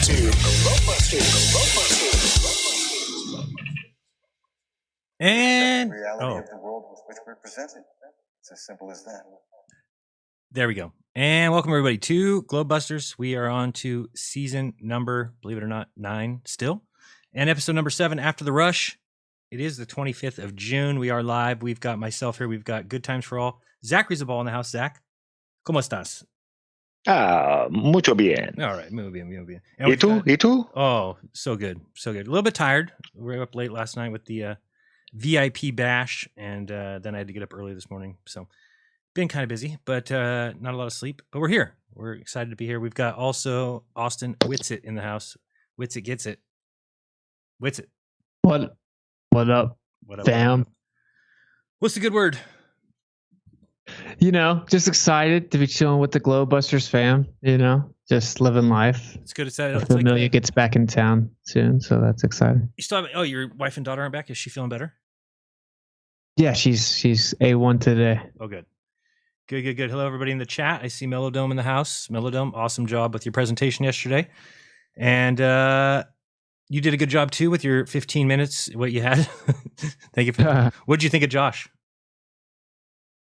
And reality of the world with which we're presented. It's as simple as that. There we go. And welcome everybody to GLOBEBUSTERS. We are on to season number, believe it or not, 9 still. And episode number 7, After the Rush. It is the 25th of June. We are live. We've got myself here. We've got Good Times for All. Zachary's a ball in the house. Zach, ¿cómo estás? Mucho bien. All right, muy bien, muy bien. ¿Y tú? ¿Y tú? Oh, so good, so good. A little bit tired. We were up late last night with the VIP bash, and then I had to get up early this morning. So been kind of busy, but not a lot of sleep. But we're here. We're excited to be here. We've got also Austin Whitsitt in the house. Whitsitt gets it. Whitsitt. What up? What up, fam? What's the good word? You know, just excited to be chilling with the GLOBEBUSTERS fam. You know, just living life. It's good. It's like Amelia gets back in town soon, so that's exciting. You still have, oh, your wife and daughter aren't back. Is she feeling better? Yeah, she's A1 today. Oh, good. Good. Hello, everybody in the chat. I see Melodome in the house. Melodome, awesome job with your presentation yesterday. And you did a good job, too, with your 15 minutes, what you had. Thank you for that. What did you think of Josh?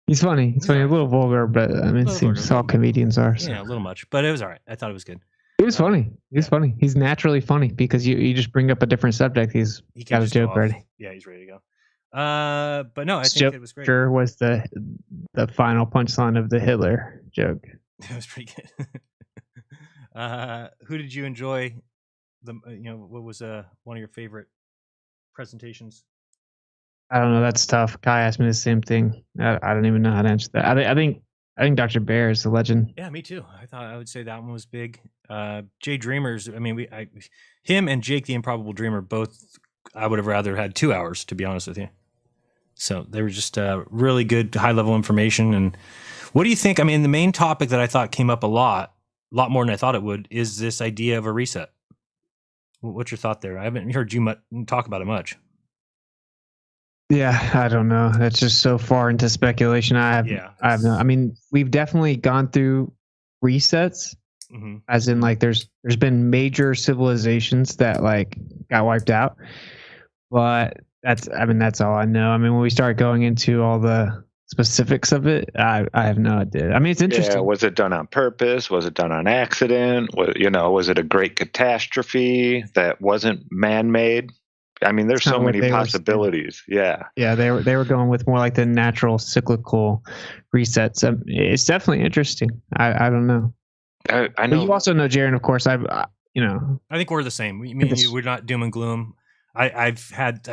He's funny. He's funny. A little vulgar, but I mean, it seems all comedians are. So. Yeah, a little much, but it was all right. I thought it was good. He was funny. He's naturally funny because you just bring up a different subject. He got a joke ready. Yeah, he's ready to go. But no, I think it was great. Sure was the final punchline of the Hitler joke. That was pretty good. Who did you enjoy? What was one of your favorite presentations? I don't know. That's tough. Kai asked me the same thing. I don't even know how to answer that. I think Dr. Bear is the legend. Yeah, me too. I would say that one was big. Jay Dreamers. I mean, him and Jake the Improbable Dreamer both. I would have rather had 2 hours, to be honest with you. So they were just really good, high level information. And what do you think? I mean, the main topic that I thought came up a lot more than I thought it would, is this idea of a reset. What's your thought there? I haven't heard you talk about it much. Yeah, I don't know. That's just so far into speculation. I have no. I mean, we've definitely gone through resets, as in like there's been major civilizations that like got wiped out, but that's all I know. I mean, when we start going into all the specifics of it, I have no idea. I mean, it's interesting. Yeah, was it done on purpose? Was it done on accident? Was it a great catastrophe that wasn't man-made? I mean, there's so many possibilities. Yeah, they were going with more like the natural cyclical resets. It's definitely interesting. I don't know. I know. But you also know, Jeran, of course. I think we're the same. We're not doom and gloom. I've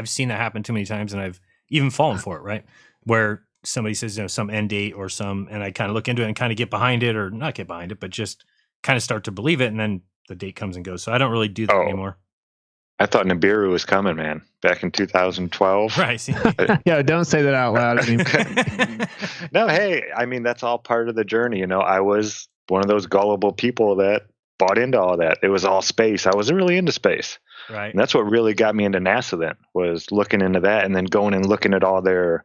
seen that happen too many times, and I've even fallen for it. Right, where somebody says some end date or and I kind of look into it and kind of get behind it, or not get behind it, but just kind of start to believe it, and then the date comes and goes. So I don't really do that anymore. I thought Nibiru was coming, man, back in 2012. Right. Yeah, don't say that out loud. No, hey, I mean, that's all part of the journey. I was one of those gullible people that bought into all that. It was all space. I wasn't really into space. Right. And that's what really got me into NASA then, was looking into that and then going and looking at all their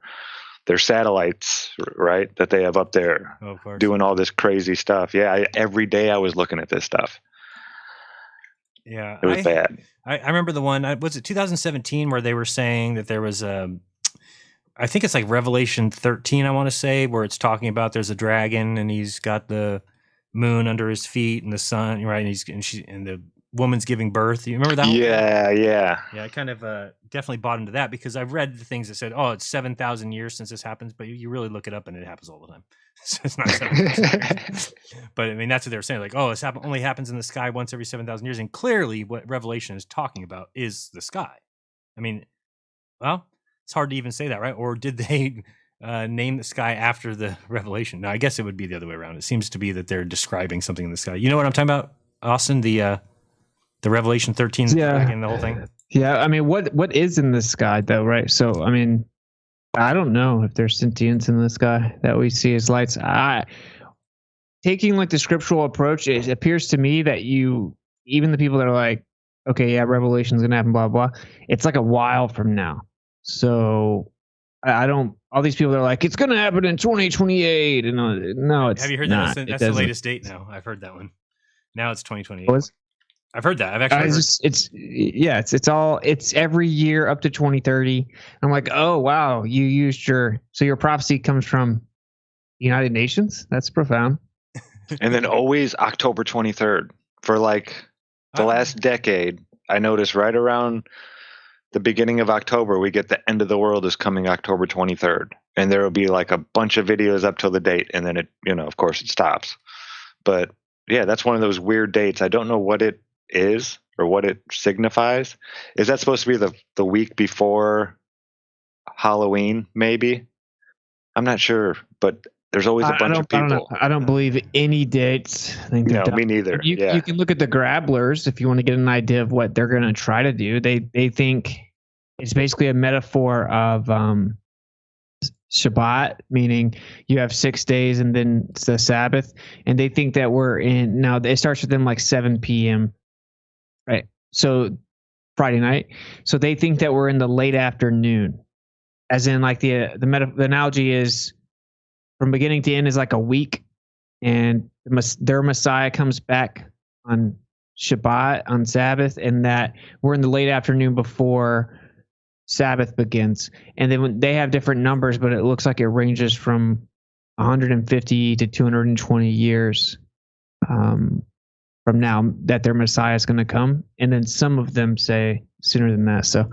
satellites, right, that they have up there, of course, doing all this crazy stuff. Yeah, every day I was looking at this stuff. Yeah, it was bad. I remember the one, was it 2017, where they were saying that there was I think it's like Revelation 13, I want to say, where it's talking about there's a dragon and he's got the moon under his feet and the sun, right? And the woman's giving birth. You remember that one? Yeah. I kind of definitely bought into that, because I've read the things that said, it's 7,000 years since this happens, but you really look it up and it happens all the time. So it's not 7,000 years. But I mean, that's what they were saying. Like, it only happens in the sky once every 7,000 years. And clearly what Revelation is talking about is the sky. I mean, well, it's hard to even say that, right? Or did they name the sky after the Revelation? No, I guess it would be the other way around. It seems to be that they're describing something in the sky. You know what I'm talking about, Austin? The Revelation 13, dragon, the whole thing. Yeah, I mean, what is in the sky though, right? So, I mean, I don't know if there's sentience in the sky that we see as lights. Taking like the scriptural approach, it appears to me that even the people that are like, okay, yeah, Revelation's gonna happen, blah blah. It's like a while from now. So I don't. All these people are like, it's gonna happen in 2028, and no, it's. Have you heard not. that? That's the latest date now. I've heard that one. Now it's 2028. I've heard that. I've actually heard. It's every year up to 2030. I'm like, oh wow, you used your prophecy comes from the United Nations. That's profound. And then always October 23rd for like the last decade. I noticed right around the beginning of October, we get the end of the world is coming October 23rd, and there will be like a bunch of videos up till the date, and then it, of course, it stops. But yeah, that's one of those weird dates. I don't know what it is or what it signifies. Is that supposed to be the week before Halloween? Maybe, I'm not sure, but there's always a bunch of people. I don't believe any dates. I think no, me neither. You can look at the Grabblers if you want to get an idea of what they're going to try to do. They think it's basically a metaphor of Shabbat, meaning you have 6 days and then it's the Sabbath. And they think that we're in now. It starts with them like 7 p.m. Right, so Friday night. So they think that we're in the late afternoon, as in like the analogy is. From beginning to end is like a week, and their Messiah comes back on Shabbat, on Sabbath, and that we're in the late afternoon before Sabbath begins. And then when they have different numbers, but it looks like it ranges from 150 to 220 years from now that their Messiah is going to come. And then some of them say sooner than that. So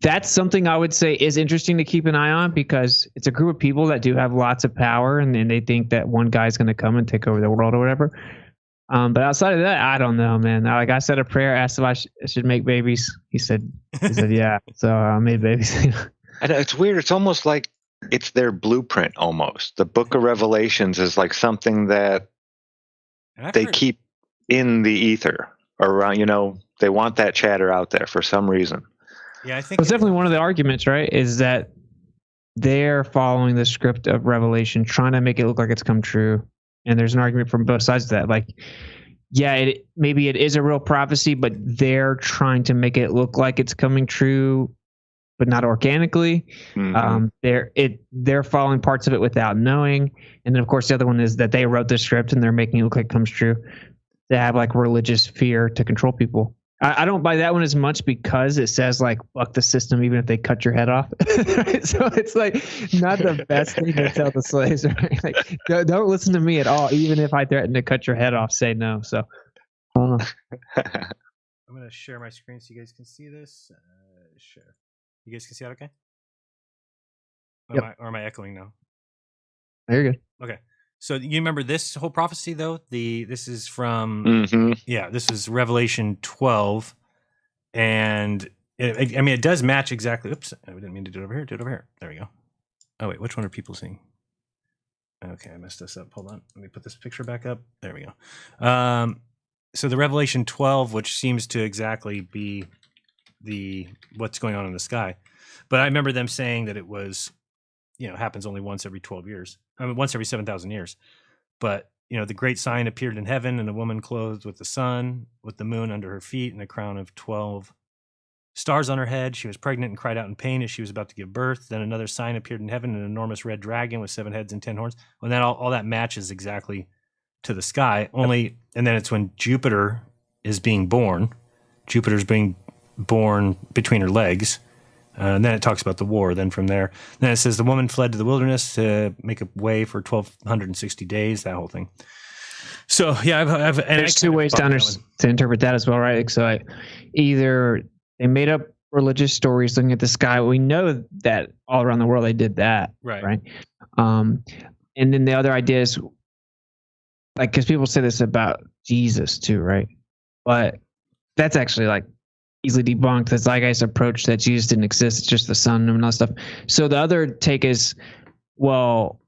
that's something I would say is interesting to keep an eye on, because it's a group of people that do have lots of power, and they think that one guy's going to come and take over the world or whatever. But outside of that, I don't know, man. Like I said a prayer, asked if I should make babies. He said yeah. So I made babies. And it's weird. It's almost like it's their blueprint almost. The book of Revelations is like something that they keep in the ether around, they want that chatter out there for some reason. Yeah, I think it's definitely one of the arguments, right? Is that they're following the script of Revelation, trying to make it look like it's come true. And there's an argument from both sides of that. Like, yeah, maybe it is a real prophecy, but they're trying to make it look like it's coming true, but not organically. Mm-hmm. They're following parts of it without knowing. And then, of course, the other one is that they wrote the script and they're making it look like it comes true. They have like religious fear to control people. I don't buy that one as much because it says like fuck the system even if they cut your head off. Right? So it's like not the best thing to tell the slaves. Right? Like don't listen to me at all, even if I threaten to cut your head off. Say no. So I'm gonna share my screen so you guys can see this. Share. You guys can see that okay? Or am I echoing now? You're good. Okay. So you remember this whole prophecy though? This is from this is Revelation 12, and it does match exactly. Oops, I didn't mean to do it over here. Do it over here. There we go. Oh wait, which one are people seeing? Okay, I messed this up. Hold on, let me put this picture back up. There we go. So the Revelation 12, which seems to exactly be what's going on in the sky, but I remember them saying that it was, happens only once every 12 years. Once every 7,000 years. But, the great sign appeared in heaven, and a woman clothed with the sun, with the moon under her feet, and a crown of 12 stars on her head. She was pregnant and cried out in pain as she was about to give birth. Then another sign appeared in heaven, an enormous red dragon with 7 heads and 10 horns. And then all that matches exactly to the sky. And then it's when Jupiter is being born. Jupiter's being born between her legs. And then it talks about the war. Then from there, then it says the woman fled to the wilderness to make a way for 1,260 days. That whole thing. So yeah, there's two ways to interpret that as well, right? So either they made up religious stories looking at the sky. We know that all around the world they did that, right? And then the other idea is like, because people say this about Jesus too, right? But that's actually like easily debunked. That's like Zeitgeist approach that Jesus didn't exist. It's just the sun and all that stuff. So the other take is, well,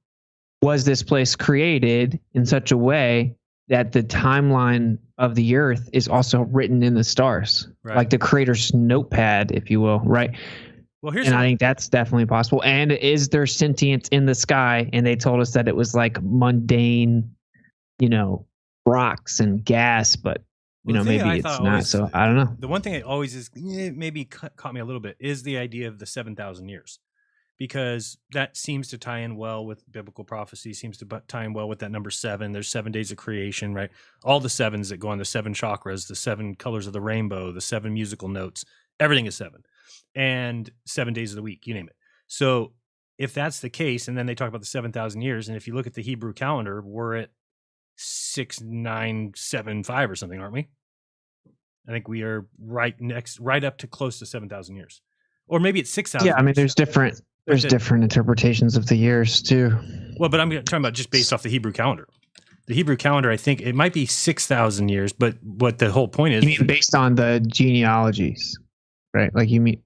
was this place created in such a way that the timeline of the earth is also written in the stars, like the creator's notepad, if you will, right? Well, I think that's definitely possible. And is there sentience in the sky? And they told us that it was like mundane, rocks and gas, but maybe it's not. So I don't know. The one thing that always is maybe caught me a little bit is the idea of the 7,000 years, because that seems to tie in well with biblical prophecy, seems to tie in well with that number 7. There's 7 days of creation, right? All the 7s that go on the 7 chakras, the 7 colors of the rainbow, the 7 musical notes, everything is 7. And 7 days of the week, you name it. So if that's the case, and then they talk about the 7,000 years, and if you look at the Hebrew calendar, we're at 6975 or something, aren't we? I think we are right up to close to 7,000 years. Or maybe it's 6,000. Yeah, I mean, there's different interpretations of the years too. Well, but I'm talking about just based off the Hebrew calendar. The Hebrew calendar, I think it might be 6,000 years, but what the whole point is... You mean based on the genealogies, right? Like you mean...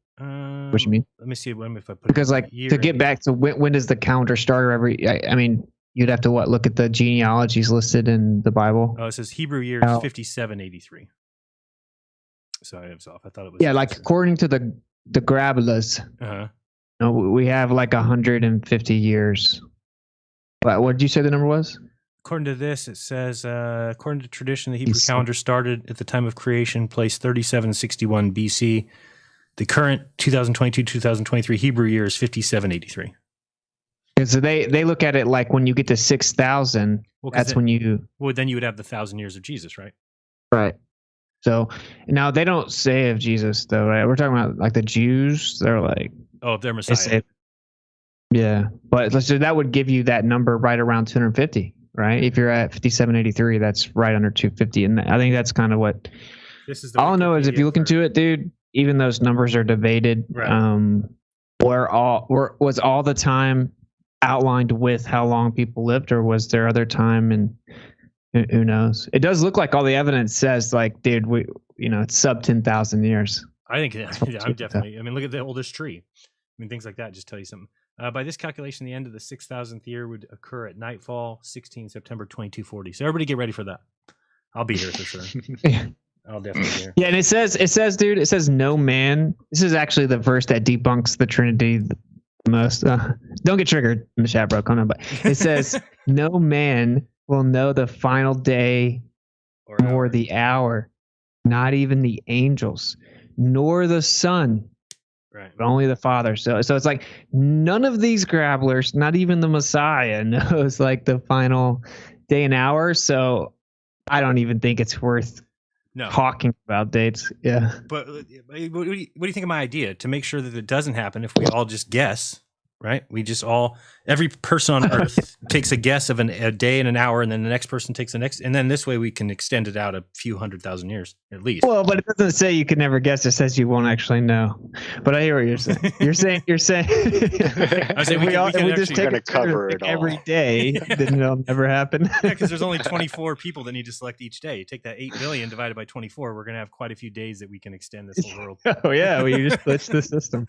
what you mean? Let me see if I put because like to get back to when does the calendar start? Or I mean, you'd have to look at the genealogies listed in the Bible. Oh, it says Hebrew year is 5783. Sorry, I was off. I thought it was. Yeah, like according to the Grabulas, we have like 150 years. But what did you say the number was? According to this, it says according to tradition, the Hebrew calendar started at the time of creation, placed 3761 BC. The current 2022-2023 Hebrew year is 5783. So they look at it like when you get to 6,000, that's when you... Well, then you would have the 1,000 years of Jesus, right? Right. So now they don't say of Jesus, though, right? We're talking about like the Jews. They're like... Oh, if they're Messiah. Yeah. But so that would give you that number right around 250, right? If you're at 5783, that's right under 250. And I think that's kind of what... All I know is if you look into it, dude, even those numbers are debated. Right. Was all the time outlined with how long people lived, or was there other time? And who knows? It does look like all the evidence says, like, dude, it's sub 10,000 years. I think I'm definitely. I mean, look at the oldest tree. I mean, things like that just tell you something. By this calculation, the end of the 6,000th year would occur at nightfall, 16 September 2240. So everybody get ready for that. I'll be here for sure. I'll definitely be here. Yeah, and it says, dude, it says no man. This is actually the verse that debunks the Trinity the most. Don't get triggered in the chat, bro. Come on, but it says no man will know the final day nor the hour, not even the angels, nor the Son, right? But only the Father. So it's like none of these grabblers, not even the Messiah, knows like the final day and hour. So I don't even think it's worth talking about dates. Yeah. But what do you think of my idea to make sure that it doesn't happen if we all just guess, right? We just every person on earth takes a guess of a day and an hour, and then the next person takes the next, and then this way we can extend it out a few 100,000 years at least. Well, but it doesn't say you can never guess. It says you won't actually know. But I hear what you're saying. You're saying I was saying we just take a cover it every day, then it'll never happen. Yeah, because there's only 24 people that need to select each day. Take that 8 billion divided by 24. We're going to have quite a few days that we can extend this whole world. Oh yeah, we just glitched the system.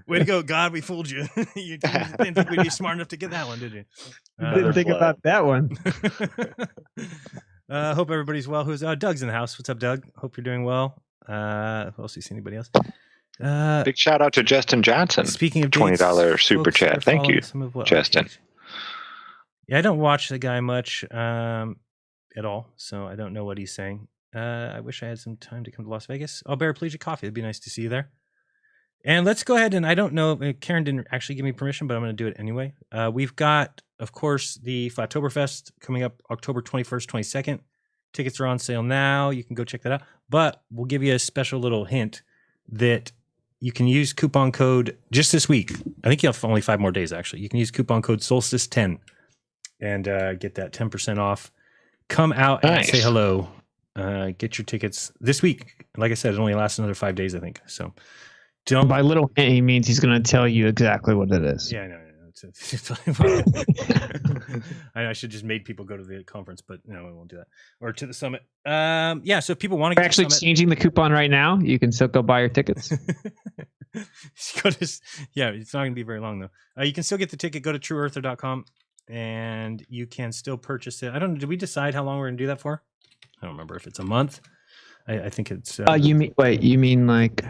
Way to go, God! We fooled you. You didn't think we'd be smart enough to get that one, did you? Didn't think about that one. Hope everybody's well. Who's Doug's in the house? What's up, Doug? Hope you're doing well. Who else? You see anybody else? Big shout out to Justin Johnson. Speaking of $20 super chat. Thank you, Justin. Yeah, I don't watch the guy much at all, so I don't know what he's saying. I wish I had some time to come to Las Vegas. Oh, Paraplegic Coffee. It'd be nice to see you there. And let's go ahead and I don't know, Karen didn't actually give me permission, but I'm going to do it anyway. We've got, of course, the Flattoberfest coming up October 21st, 22nd. Tickets are on sale now. You can go check that out. But we'll give you a special little hint that you can use coupon code just this week. I think you have only 5 more days, actually. You can use coupon code Solstice10 and get that 10% off. Come out and say hello. Get your tickets this week. Like I said, it only lasts another 5 days, I think. So don't. By little hint, he means he's going to tell you exactly what it is. Yeah, no. I should just made people go to the conference, but no, I won't do that. Or to the summit. Yeah, so if people want to get actually changing the coupon right now, you can still go buy your tickets. Yeah, it's not going to be very long though. You can still get the ticket. Go to trueearther.com and you can still purchase it. I don't know. Did we decide how long we're going to do that for? I don't remember if it's a month. I think it's. You mean like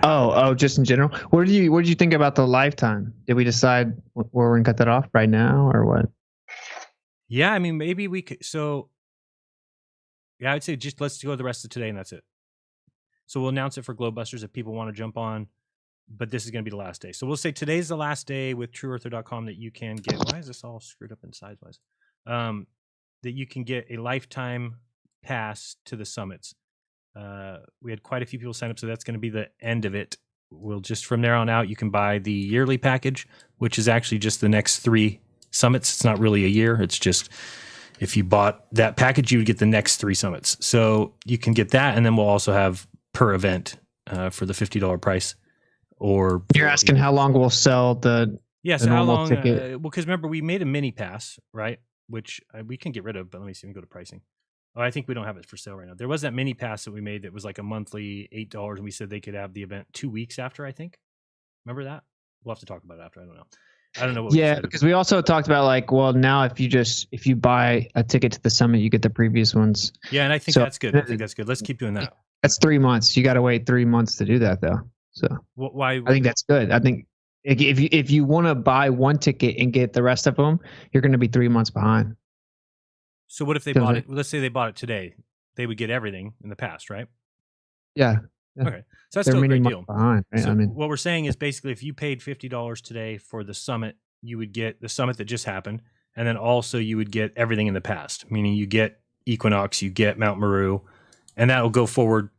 just in general? What did you think about the lifetime? Did we decide where we're gonna cut that off right now or what? Yeah, I mean maybe we could. So yeah, I'd say just let's go the rest of today and that's it. So we'll announce it for GLOBEBUSTERS if people want to jump on. but this is going to be the last day. So we'll say today's the last day with trueearther.com that you can get. Why is this all screwed up in size wise? That you can get a lifetime pass to the summits. We had quite a few people sign up, so that's going to be the end of it. We'll just from there on out, you can buy the yearly package, which is actually just the next 3 summits. It's not really a year. It's just if you bought that package, you would get the next 3 summits. So you can get that, and then we'll also have per event for the $50 price. Or you're asking how long we'll sell the so how long? ticket? Well, because remember we made a mini pass, right? Which we can get rid of, but let me see. We can go to pricing. Oh, I think we don't have it for sale right now. There was that mini pass that we made that was like a monthly $8, and we said they could have the event 2 weeks after. I think. Remember that? We'll have to talk about it after. I don't know. What yeah, because we also talked about like, well, now if you buy a ticket to the summit, you get the previous ones. Yeah, and I think that's good. I think that's good. Let's keep doing that. That's 3 months. You got to wait 3 months to do that, though. So why? I think that's good. I think if you want to buy one ticket and get the rest of them, you're going to be 3 months behind. So what if they bought it? Let's say they bought it today. They would get everything in the past, right? Yeah. Okay. So that's still a great deal. Behind, right? So what we're saying is basically if you paid $50 today for the summit, you would get the summit that just happened. And then also you would get everything in the past, meaning you get Equinox, you get Mount Meru, and that will go forward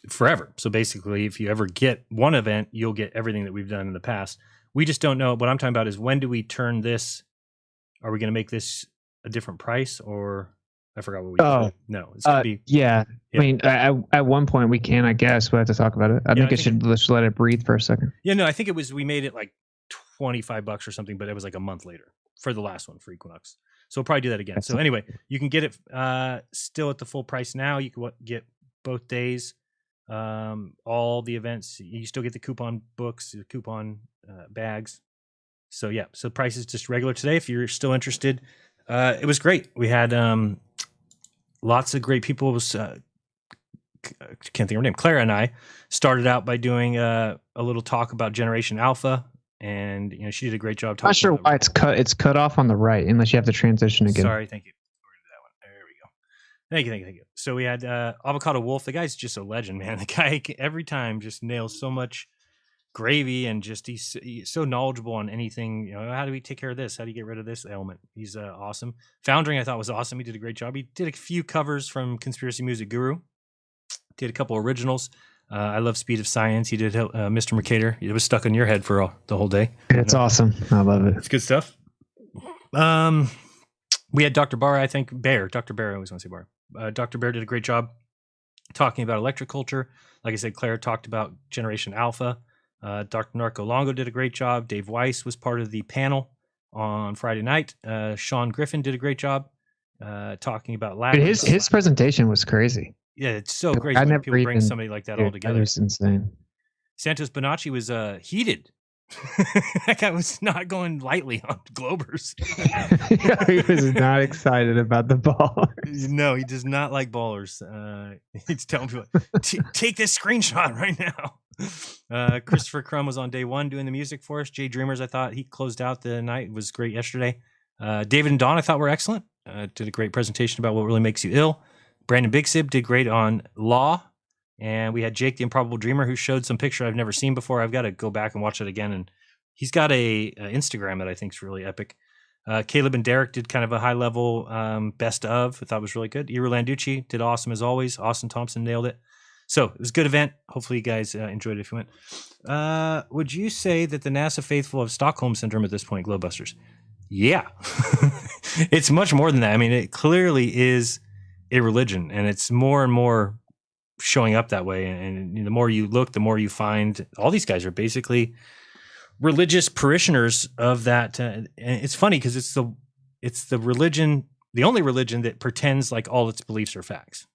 forever. So basically if you ever get one event, you'll get everything that we've done in the past. We just don't know. What I'm talking about is when do we turn this? Are we going to make this a different price, or I forgot what we said. No, it's gonna be yeah. I mean, at one point we can, I guess we have to talk about it. I think I should just let it breathe for a second. Yeah, no, I think it was we made it like $25 or something, but it was like a month later for the last one for Equinox. So we'll probably do that again. So anyway, you can get it still at the full price now. You can get both days, all the events. You still get the coupon books, the coupon bags. So yeah, so the price is just regular today. If you're still interested. It was great. We had lots of great people. It was can't think of her name. Clara and I started out by doing a little talk about Generation Alpha, and she did a great job. I'm not sure why it's cut off on the right, unless you have to transition again. Sorry, thank you. We're gonna do that one. There we go. Thank you. So we had Avocado Wolf. The guy's just a legend, man. The guy every time just nails so much gravy, and just he's so knowledgeable on anything. How do we take care of this? How do you get rid of this ailment? He's awesome. Foundering, I thought, was awesome. He did a great job. He did a few covers from Conspiracy Music Guru. Did a couple originals. I love Speed of Science. He did Mr. Mercator. It was stuck in your head for the whole day. It's awesome. I love it. It's good stuff. We had Dr. Barr, I think. Dr. Bear. I always want to say Barr. Dr. Bear did a great job talking about electric culture. Like I said, Claire talked about Generation Alpha. Dr. Narco Longo did a great job. Dave Weiss was part of the panel on Friday night. Sean Griffin did a great job talking about lag. His presentation was crazy. Yeah, it's so great. I never people bring somebody like that all together. It's insane. Santos Bonacci was heated. That guy was not going lightly on Globers. He was not excited about the ballers. No, he does not like ballers. He's telling people, take this screenshot right now. Christopher Crum was on day one doing the music for us. Jay Dreamers, I thought he closed out the night. It was great yesterday. David and Don, I thought were excellent. Did a great presentation about what really makes you ill. Brandon Big Sib did great on law. And we had Jake the Improbable Dreamer, who showed some picture I've never seen before. I've got to go back and watch it again. And he's got a Instagram that I think is really epic. Caleb and Derek did kind of a high level best of. I thought it was really good. Ira Landucci did awesome as always. Austin Thompson nailed it. So it was a good event. Hopefully you guys enjoyed it if you went. Would you say that the NASA faithful have Stockholm Syndrome at this point, GLOBEBUSTERS? Yeah. It's much more than that. I mean, it clearly is a religion, and it's more and more showing up that way. And the more you look, the more you find all these guys are basically religious parishioners of that. And it's funny because it's the religion, the only religion that pretends like all its beliefs are facts,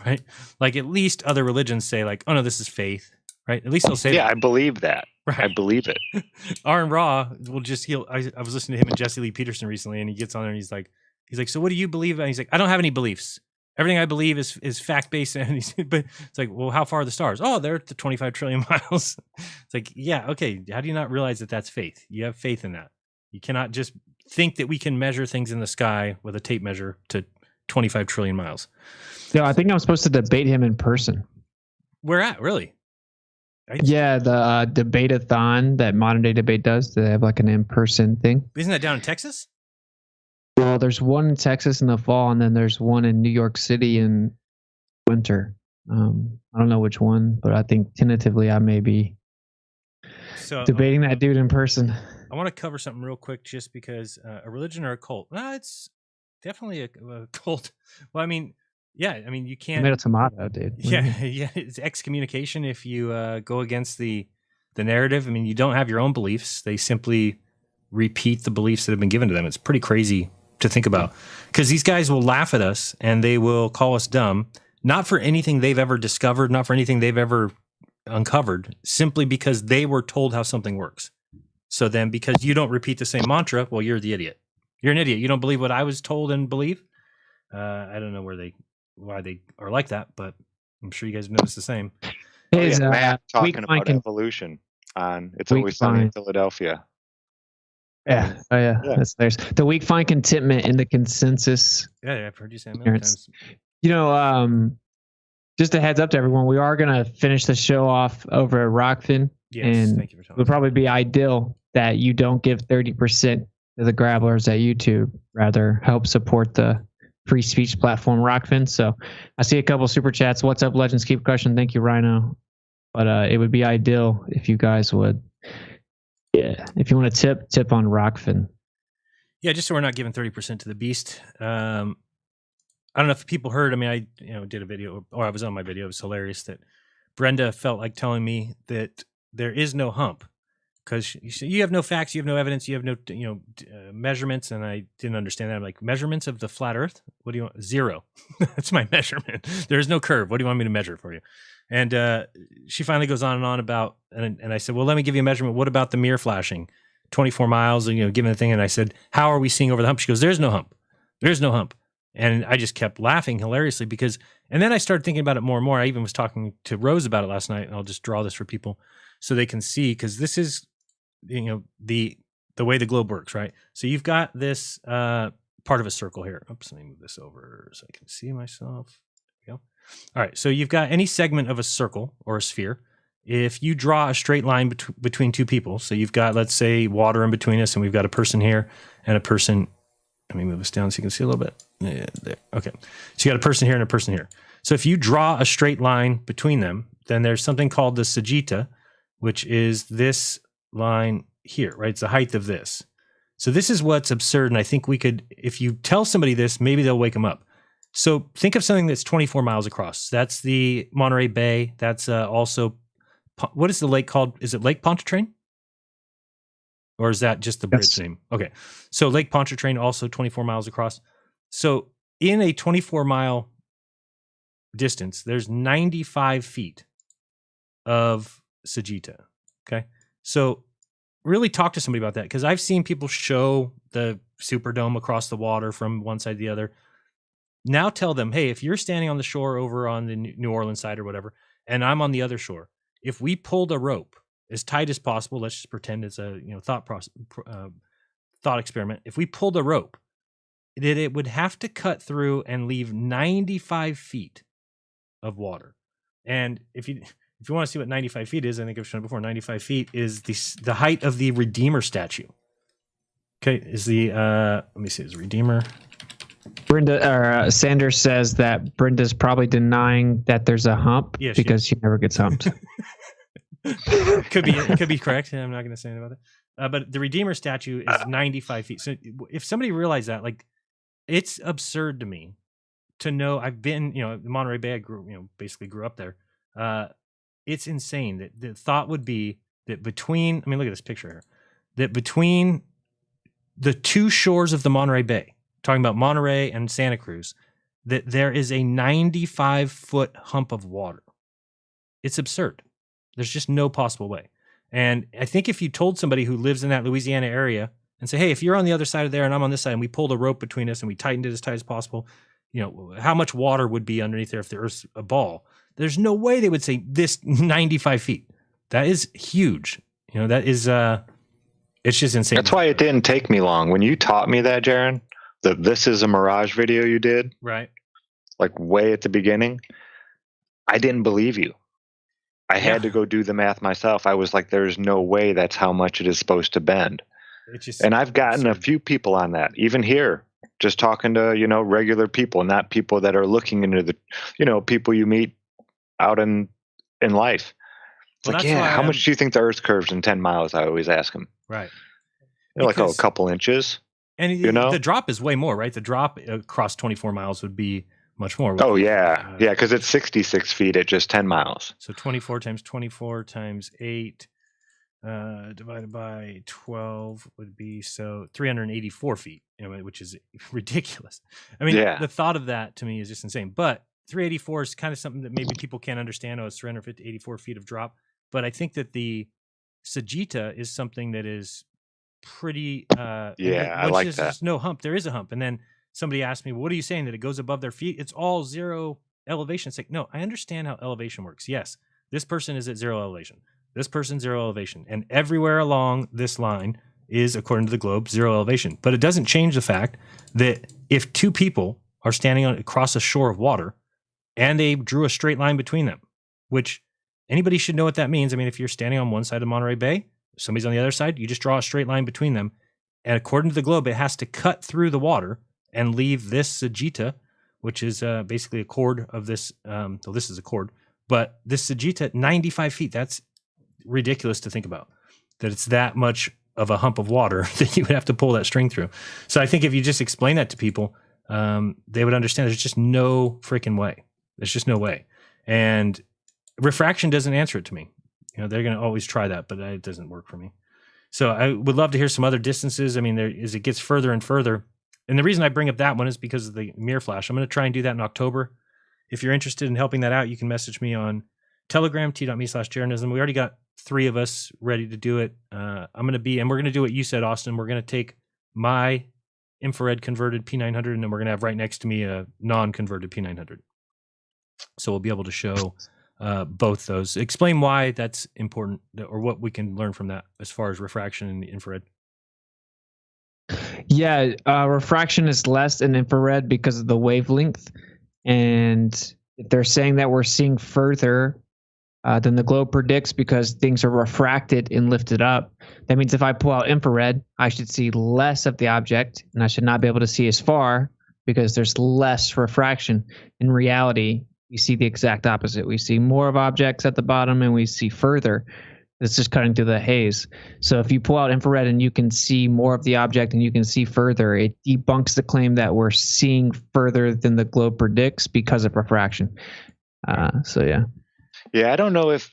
right? Like at least other religions say like, oh no, this is faith, right? At least they'll say, yeah, that. I believe that. Right. I believe it. Aaron Ra will just I was listening to him and Jesse Lee Peterson recently, and he gets on there and he's like, so what do you believe? And he's like, I don't have any beliefs. Everything I believe is fact based. But it's like, well, how far are the stars? Oh, they're at the 25 trillion miles. It's like, yeah, okay. How do you not realize that that's faith? You have faith in that. You cannot just think that we can measure things in the sky with a tape measure to 25 trillion miles. Yeah, I think I'm supposed to debate him in person. Where at? Really? Yeah, the debate-a-thon that Modern Day Debate does. They have like an in-person thing. Isn't that down in Texas? Well, there's one in Texas in the fall, and then there's one in New York City in winter. I don't know which one, but I think tentatively I may be debating that dude in person. I want to cover something real quick, just because a religion or a cult. Well, it's definitely a cult. Well, I mean, yeah, I mean, you can't. Tomato, tomato, dude. Yeah, it's excommunication if you go against the narrative. I mean, you don't have your own beliefs; they simply repeat the beliefs that have been given to them. It's pretty crazy to think about, because these guys will laugh at us and they will call us dumb, not for anything they've ever discovered, not for anything they've ever uncovered, simply because they were told how something works. So then, because you don't repeat the same mantra, well, you're the idiot. You're an idiot. You don't believe what I was told and believe. I don't know why they are like that, but I'm sure you guys noticed the same. Is Matt talking about evolution on It's Always Sunny in Philadelphia? Yeah. Oh, yeah. There's the weak find contentment in the consensus. Yeah, I've heard you say it many times. You know, just a heads up to everyone, we are going to finish the show off over at Rockfin. Yes, and thank you for telling it would probably be ideal that you don't give 30% to the grabblers at YouTube. Rather, help support the free speech platform Rockfin. So I see a couple super chats. What's up, Legends? Keep crushing. Thank you, Rhino. But it would be ideal if you guys would. Yeah, if you want to tip on Rockfin. Yeah, just so we're not giving 30% to the beast. I don't know if people heard. I mean, I did a video, or I was on my video. It was hilarious that Brenda felt like telling me that there is no hump because you have no facts, you have no evidence, you have no measurements, and I didn't understand that. I'm like, measurements of the flat Earth? What do you want? 0. That's my measurement. There is no curve. What do you want me to measure for you? And she finally goes on and on about, and I said, well, let me give you a measurement. What about the mirror flashing? 24 miles, and given the thing. And I said, how are we seeing over the hump? She goes, there's no hump. There's no hump. And I just kept laughing hilariously and then I started thinking about it more and more. I even was talking to Rose about it last night, and I'll just draw this for people so they can see, because this is, the way the globe works, right? So you've got this part of a circle here. Oops, let me move this over so I can see myself. There we go. All right, so you've got any segment of a circle or a sphere. If you draw a straight line between two people, so you've got, let's say, water in between us, and we've got a person here and a person. Let me move this down so you can see a little bit. Yeah, there. Okay. So you got a person here and a person here. So if you draw a straight line between them, then there's something called the sagitta, which is this line here, right? It's the height of this. So this is what's absurd. And I think we could, if you tell somebody this, maybe they'll wake them up. So think of something that's 24 miles across. That's the Monterey Bay. That's also, what is the lake called? Is it Lake Pontchartrain? Or is that just the bridge name? Okay. So Lake Pontchartrain, also 24 miles across. So in a 24-mile distance, there's 95 feet of sagitta. Okay. So really talk to somebody about that, because I've seen people show the Superdome across the water from one side to the other. Now tell them, hey, if you're standing on the shore over on the New Orleans side or whatever, and I'm on the other shore, if we pulled a rope as tight as possible, let's just pretend it's a thought experiment. If we pulled a rope, that it would have to cut through and leave 95 feet of water. And if you want to see what 95 feet is, I think I've shown it before. 95 feet is the height of the Redeemer statue. Okay, is the let me see, is Redeemer. Brenda Sanders says that Brenda's probably denying that there's a hump because she never gets humped. Could be correct. I'm not going to say anything about that. But the Redeemer statue is 95 feet. So if somebody realized that, like, it's absurd to me to know. I've been, the Monterey Bay. I basically grew up there. It's insane that the thought would be that between, I mean, look at this picture here, that between the two shores of the Monterey Bay, talking about Monterey and Santa Cruz, that there is a 95-foot hump of water. It's absurd. There's just no possible way. And I think if you told somebody who lives in that Louisiana area and say, hey, if you're on the other side of there and I'm on this side and we pulled a rope between us and we tightened it as tight as possible, how much water would be underneath there if there's a ball? There's no way they would say this 95 feet. That is huge. That is, it's just insane. That's why it didn't take me long. When you taught me that, Jeran, the This Is a Mirage video you did, right? Like way at the beginning, I didn't believe you. I had to go do the math myself. I was like, there's no way that's how much it is supposed to bend. And I've gotten a few people on that, even here, just talking to, regular people, not people that are looking into the, people you meet out in life. It's like, how much do you think the Earth curves in 10 miles? I always ask them. Right. They're like, a couple inches. And the drop is way more, right? The drop across 24 miles would be much more. Oh, yeah. Yeah, because it's 66 feet at just 10 miles. So 24 times 8 divided by 12 would be 384 feet, which is ridiculous. I mean, the thought of that to me is just insane. But 384 is kind of something that maybe people can't understand. Oh, it's 384 feet of drop. But I think that the Sagitta is something that is pretty I like that. There's no hump. There is a hump. And then somebody asked me, what are you saying, that it goes above their feet? It's all zero elevation. It's like, no, I understand how elevation works. Yes, this person is at zero elevation. This person's zero elevation. And everywhere along this line is, according to the globe, zero elevation. But it doesn't change the fact that if two people are standing across a shore of water and they drew a straight line between them, which anybody should know what that means. I mean, if you're standing on one side of Monterey Bay, somebody's on the other side, you just draw a straight line between them. And according to the globe, it has to cut through the water and leave this Sagitta, which is basically a chord of this. This is a chord, but this Sagitta, 95 feet. That's ridiculous to think about, that it's that much of a hump of water that you would have to pull that string through. So I think if you just explain that to people, they would understand there's just no freaking way. There's just no way. And refraction doesn't answer it to me. They're going to always try that, but it doesn't work for me. So I would love to hear some other distances. I mean, as it gets further and further. And the reason I bring up that one is because of the mirror flash. I'm going to try and do that in October. If you're interested in helping that out, you can message me on Telegram, t.me/Jeranism. We already got 3 of us ready to do it. I'm going to be, and we're going to do what you said, Austin. We're going to take my infrared converted P900, and then we're going to have right next to me a non-converted P900. So we'll be able to show both those. Explain why that's important, or what we can learn from that as far as refraction and infrared. Yeah, refraction is less in infrared because of the wavelength. And they're saying that we're seeing further than the globe predicts because things are refracted and lifted up. That means if I pull out infrared, I should see less of the object, and I should not be able to see as far because there's less refraction. In reality, we see the exact opposite. We see more of objects at the bottom, and we see further. It's just cutting through the haze. So if you pull out infrared and you can see more of the object and you can see further, it debunks the claim that we're seeing further than the globe predicts because of refraction. Yeah, I don't know if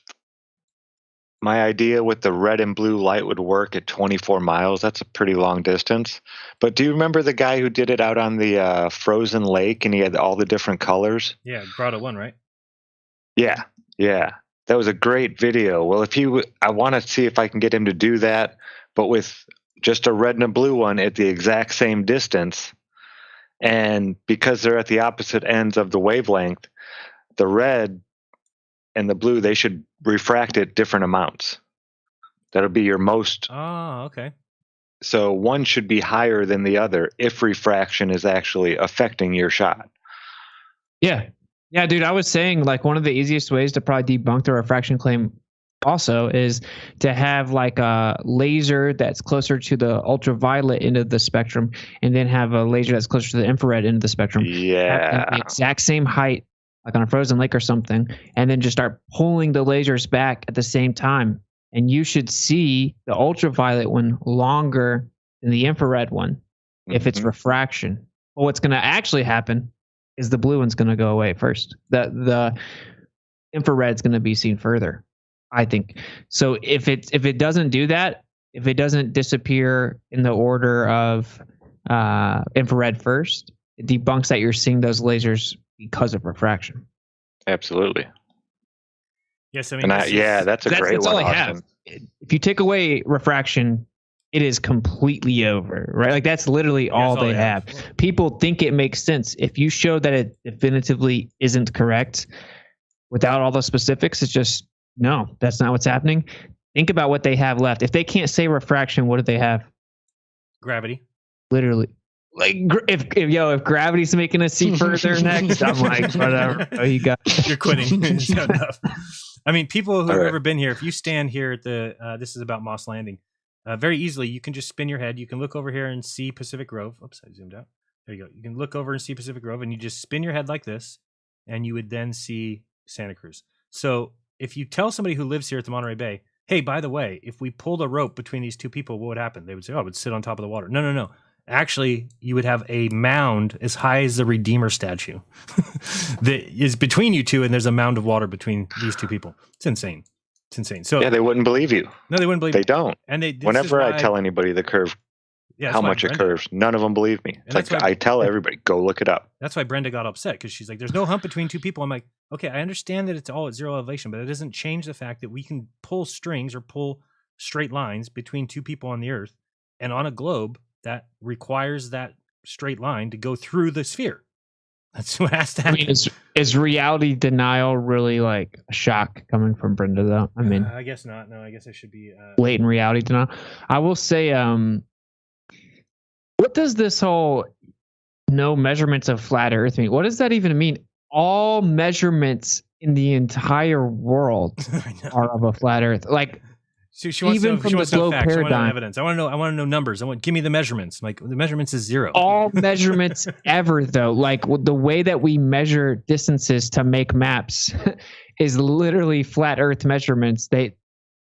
my idea with the red and blue light would work at 24 miles. That's a pretty long distance. But do you remember the guy who did it out on the frozen lake, and he had all the different colors? Yeah, Grotto 1, right? Yeah. That was a great video. Well, I want to see if I can get him to do that, but with just a red and a blue one at the exact same distance. And because they're at the opposite ends of the wavelength, the red and the blue, they should refract at different amounts. That'll be your most. Oh, okay. So one should be higher than the other if refraction is actually affecting your shot. Yeah. Yeah, dude, I was saying like one of the easiest ways to probably debunk the refraction claim also is to have like a laser that's closer to the ultraviolet end of the spectrum, and then have a laser that's closer to the infrared end of the spectrum. Yeah. The exact same height, like on a frozen lake or something, and then just start pulling the lasers back at the same time. And you should see the ultraviolet one longer than the infrared one if it's refraction. Well, what's going to actually happen is the blue one's going to go away first. The infrared's going to be seen further, I think. So if it doesn't do that, if it doesn't disappear in the order of infrared first, it debunks that you're seeing those lasers because of refraction. Absolutely. Yes, I mean, that's a great one. All I have. If you take away refraction, it is completely over, right? Like that's literally all they have. People think it makes sense. If you show that it definitively isn't correct without all the specifics, it's just, no, that's not what's happening. Think about what they have left. If they can't say refraction, what do they have? Gravity. Literally. Like if gravity's making us see further next, I'm like, whatever. Oh, you're quitting. Enough. I mean, people who have All right. ever been here, if you stand here at the, this is about Moss Landing, very easily, you can just spin your head. You can look over here and see Pacific Grove. Oops, I zoomed out. There you go. You can look over and see Pacific Grove, and you just spin your head like this, and you would then see Santa Cruz. So if you tell somebody who lives here at the Monterey Bay, hey, by the way, if we pulled a rope between these two people, what would happen? They would say, oh, it would sit on top of the water. No. Actually, you would have a mound as high as the Redeemer statue that is between you two, and there's a mound of water between these two people. It's insane. It's insane. So Yeah, they wouldn't believe you. no, they wouldn't believe They me. don't. And they Whenever I tell anybody the curve, that's how why much it Brenda- curves, none of them believe me. It's that's like why- I tell everybody, go look it up. That's why Brenda got upset, because she's like, there's no hump between two people. I'm like, okay, I understand that it's all at zero elevation, but it doesn't change the fact that we can pull strings or pull straight lines between two people on the Earth, and on a globe that requires that straight line to go through the sphere. That's what has to I happen. mean, is reality denial really like a shock coming from Brenda though? I mean, I guess not. No, I guess I should be. blatant reality denial. I will say, what does this whole no measurements of flat Earth mean? What does that even mean? All measurements in the entire world I know. are of a flat Earth. Like, She wants even to know, from she the wants to know globe facts. She wants to know paradigm. evidence. I want to know numbers. Give me the measurements. I'm like, the measurements is zero. all measurements ever though, like the way that we measure distances to make maps is literally flat Earth measurements.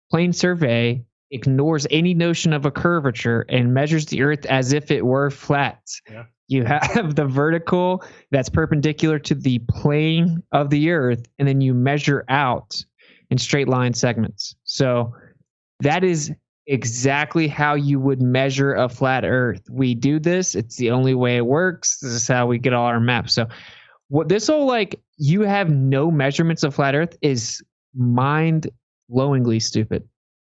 Plane survey ignores any notion of a curvature and measures the Earth as if it were flat. Yeah. You have the vertical that's perpendicular to the plane of the Earth, and then you measure out in straight line segments. So that is exactly how you would measure a flat Earth. We do this. It's the only way it works. This is how we get all our maps. So what this whole like you have no measurements of flat Earth is mind-blowingly stupid.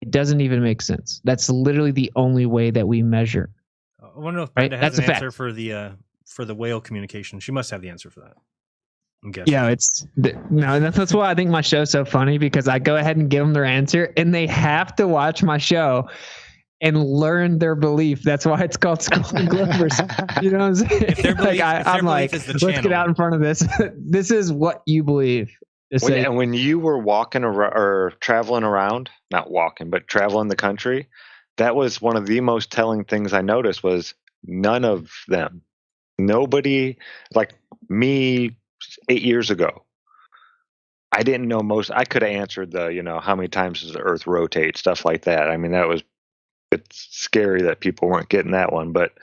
It doesn't even make sense. That's literally the only way that we measure. I want to know if Brenda Right? has That's an a answer fact. for the whale communication. She must have the answer for that. I'm guessing. Yeah, that's why I think my show's so funny, because I go ahead and give them their answer, and they have to watch my show and learn their belief. That's why it's called Skull and Globers. You know what I'm saying? If their belief- like, if their I'm belief like, is the let's get channel. out in front of this. This is what you believe. Just say, And when you were walking or traveling around, not walking, but traveling the country, that was one of the most telling things I noticed was none of them, nobody like me 8 years ago. I didn't know I could have answered the, how many times does the Earth rotate, stuff like that. I mean, it's scary that people weren't getting that one, but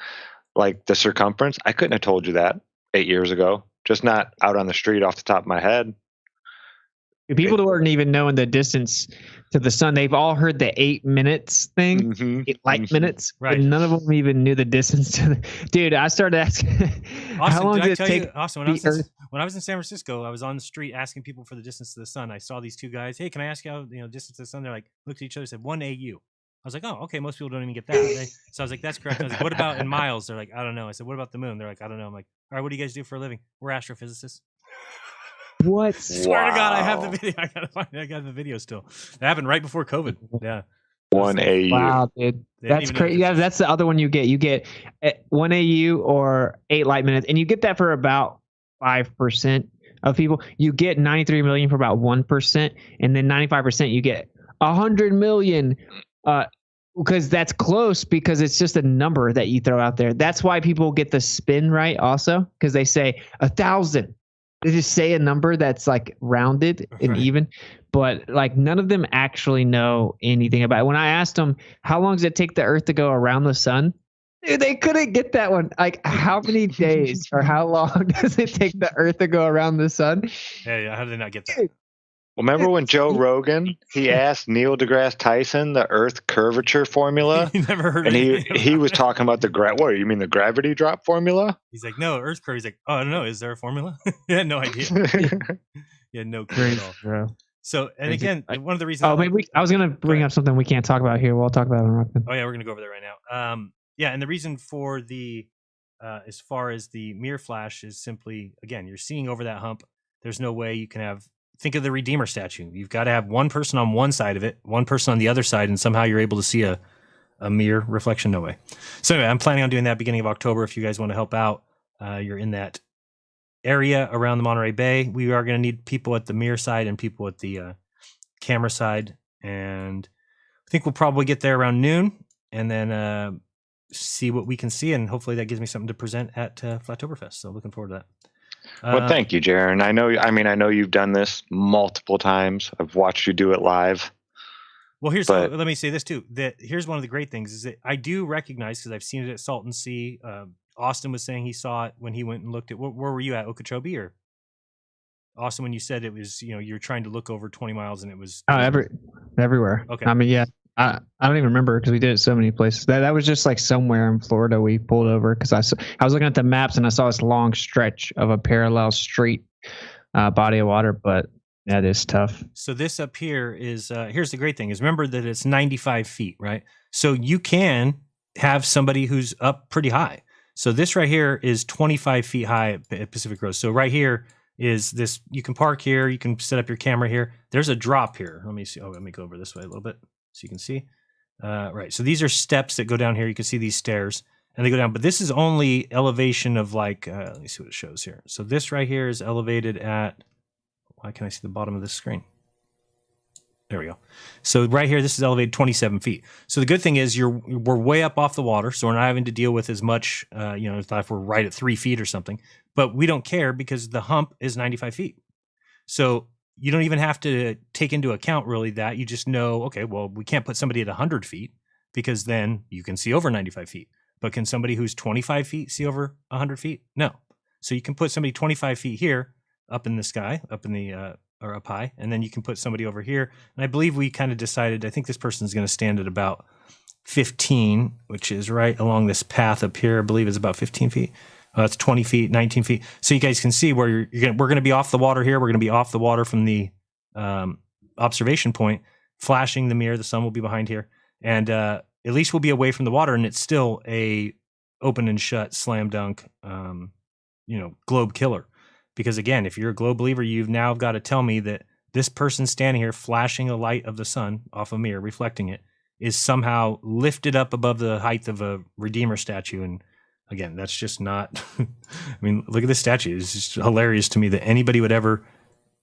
like the circumference, I couldn't have told you that 8 years ago, just not out on the street off the top of my head. people that weren't even knowing the distance to the sun, they've all heard the 8 minutes thing. Mm-hmm. 8 light minutes, Right. and none of them even knew the distance to the dude. I started asking, how long did I did it tell take? you, Austin, when I was in San Francisco, I was on the street asking people for the distance to the sun. I saw these two guys. Hey, can I ask you how distance to the sun? They're like, looked at each other, said 1 AU. I was like, oh, okay. Most people don't even get that. So I was like, that's correct. I was like, what about in miles? They're like, I don't know. I said, what about the moon? They're like, I don't know. I'm like, all right, what do you guys do for a living? We're astrophysicists. What? Swear to God, I have the Wow. video. I gotta find it. I got the video still. That happened right before COVID. Yeah. 1 AU. Wow, dude, They didn't that's even know crazy. the Yeah, difference. that's the other one you get. You get 1 AU or 8 light minutes, and you get that for about 5% of people. You get 93 million for about 1%, and then 95% you get 100 million. Because that's close, because it's just a number that you throw out there. That's why people get the spin right also, because they say 1,000. They just say a number that's like rounded and Right. even, but like none of them actually know anything about it. When I asked them, how long does it take the Earth to go around the sun? Dude, they couldn't get that one. Like, how many days or how long does it take the Earth to go around the sun? Yeah. How did they not get that? Remember when Joe Rogan, he asked Neil deGrasse Tyson the Earth curvature formula? You never heard And anything he about was it. talking about what, you mean the gravity drop formula? He's like, no, Earth curve. He's like, oh, I don't know. Is there a formula? He had no idea. He had no clue at all. Bro. So, and Crazy. again, one of the reasons. Oh, maybe I was gonna bring ahead. up something we can't talk about here. We'll talk about it in Rockman. Oh yeah, we're gonna go over there right now. Yeah, and the reason for the, as far as the mirror flash is simply, again, you're seeing over that hump. There's no way you can have. Think of the Redeemer statue. You've got to have one person on one side of it, one person on the other side, and somehow you're able to see a mirror reflection. No way. So anyway, I'm planning on doing that beginning of October. If you guys want to help out, you're in that area around the Monterey Bay. We are going to need people at the mirror side and people at the camera side, and I think we'll probably get there around noon, and then see what we can see, and hopefully that gives me something to present at Flattoberfest. So looking forward to that. Well, thank you, Jeran. I know you've done this multiple times. I've watched you do it live. Well, let me say this too. That here's one of the great things is that I do recognize, because I've seen it at Salton Sea. Austin was saying he saw it when he went and looked at. Where were you at, Okeechobee, or Austin? When you said it was, you're trying to look over 20 miles and it was everywhere. Okay. I mean, yeah. I don't even remember because we did it so many places. That was just like somewhere in Florida we pulled over because I was looking at the maps and I saw this long stretch of a parallel straight body of water, but that is tough. So this up here is here's the great thing is remember that it's 95 feet, right? So you can have somebody who's up pretty high. So this right here is 25 feet high at Pacific Coast. So right here is this. You can park here. You can set up your camera here. There's a drop here. Let me see. Oh, let me go over this way a little bit. So you can see, right. So these are steps that go down here. You can see these stairs and they go down, but this is only elevation of like, let me see what it shows here. So this right here is elevated at, why can't I see the bottom of this screen? There we go. So right here, this is elevated 27 feet. So the good thing is we're way up off the water. So we're not having to deal with as much, if we're right at 3 feet or something, but we don't care because the hump is 95 feet. So you don't even have to take into account really that. You just know, okay, well, we can't put somebody at 100 feet because then you can see over 95 feet. But can somebody who's 25 feet see over 100 feet? No. So you can put somebody 25 feet here up in the sky, up in the, or up high, and then you can put somebody over here. And I believe we kind of decided, I think this person's going to stand at about 15, which is right along this path up here. I believe is about 15 feet. It's 20 feet, 19 feet. So you guys can see where we're going to be off the water here. We're going to be off the water from the observation point, flashing the mirror. The sun will be behind here. And at least we'll be away from the water. And it's still a open and shut slam dunk, globe killer. Because again, if you're a globe believer, you've now got to tell me that this person standing here flashing a light of the sun off a mirror, reflecting it, is somehow lifted up above the height of a Redeemer statue. And again, that's just not, I mean, look at this statue. It's just hilarious to me that anybody would ever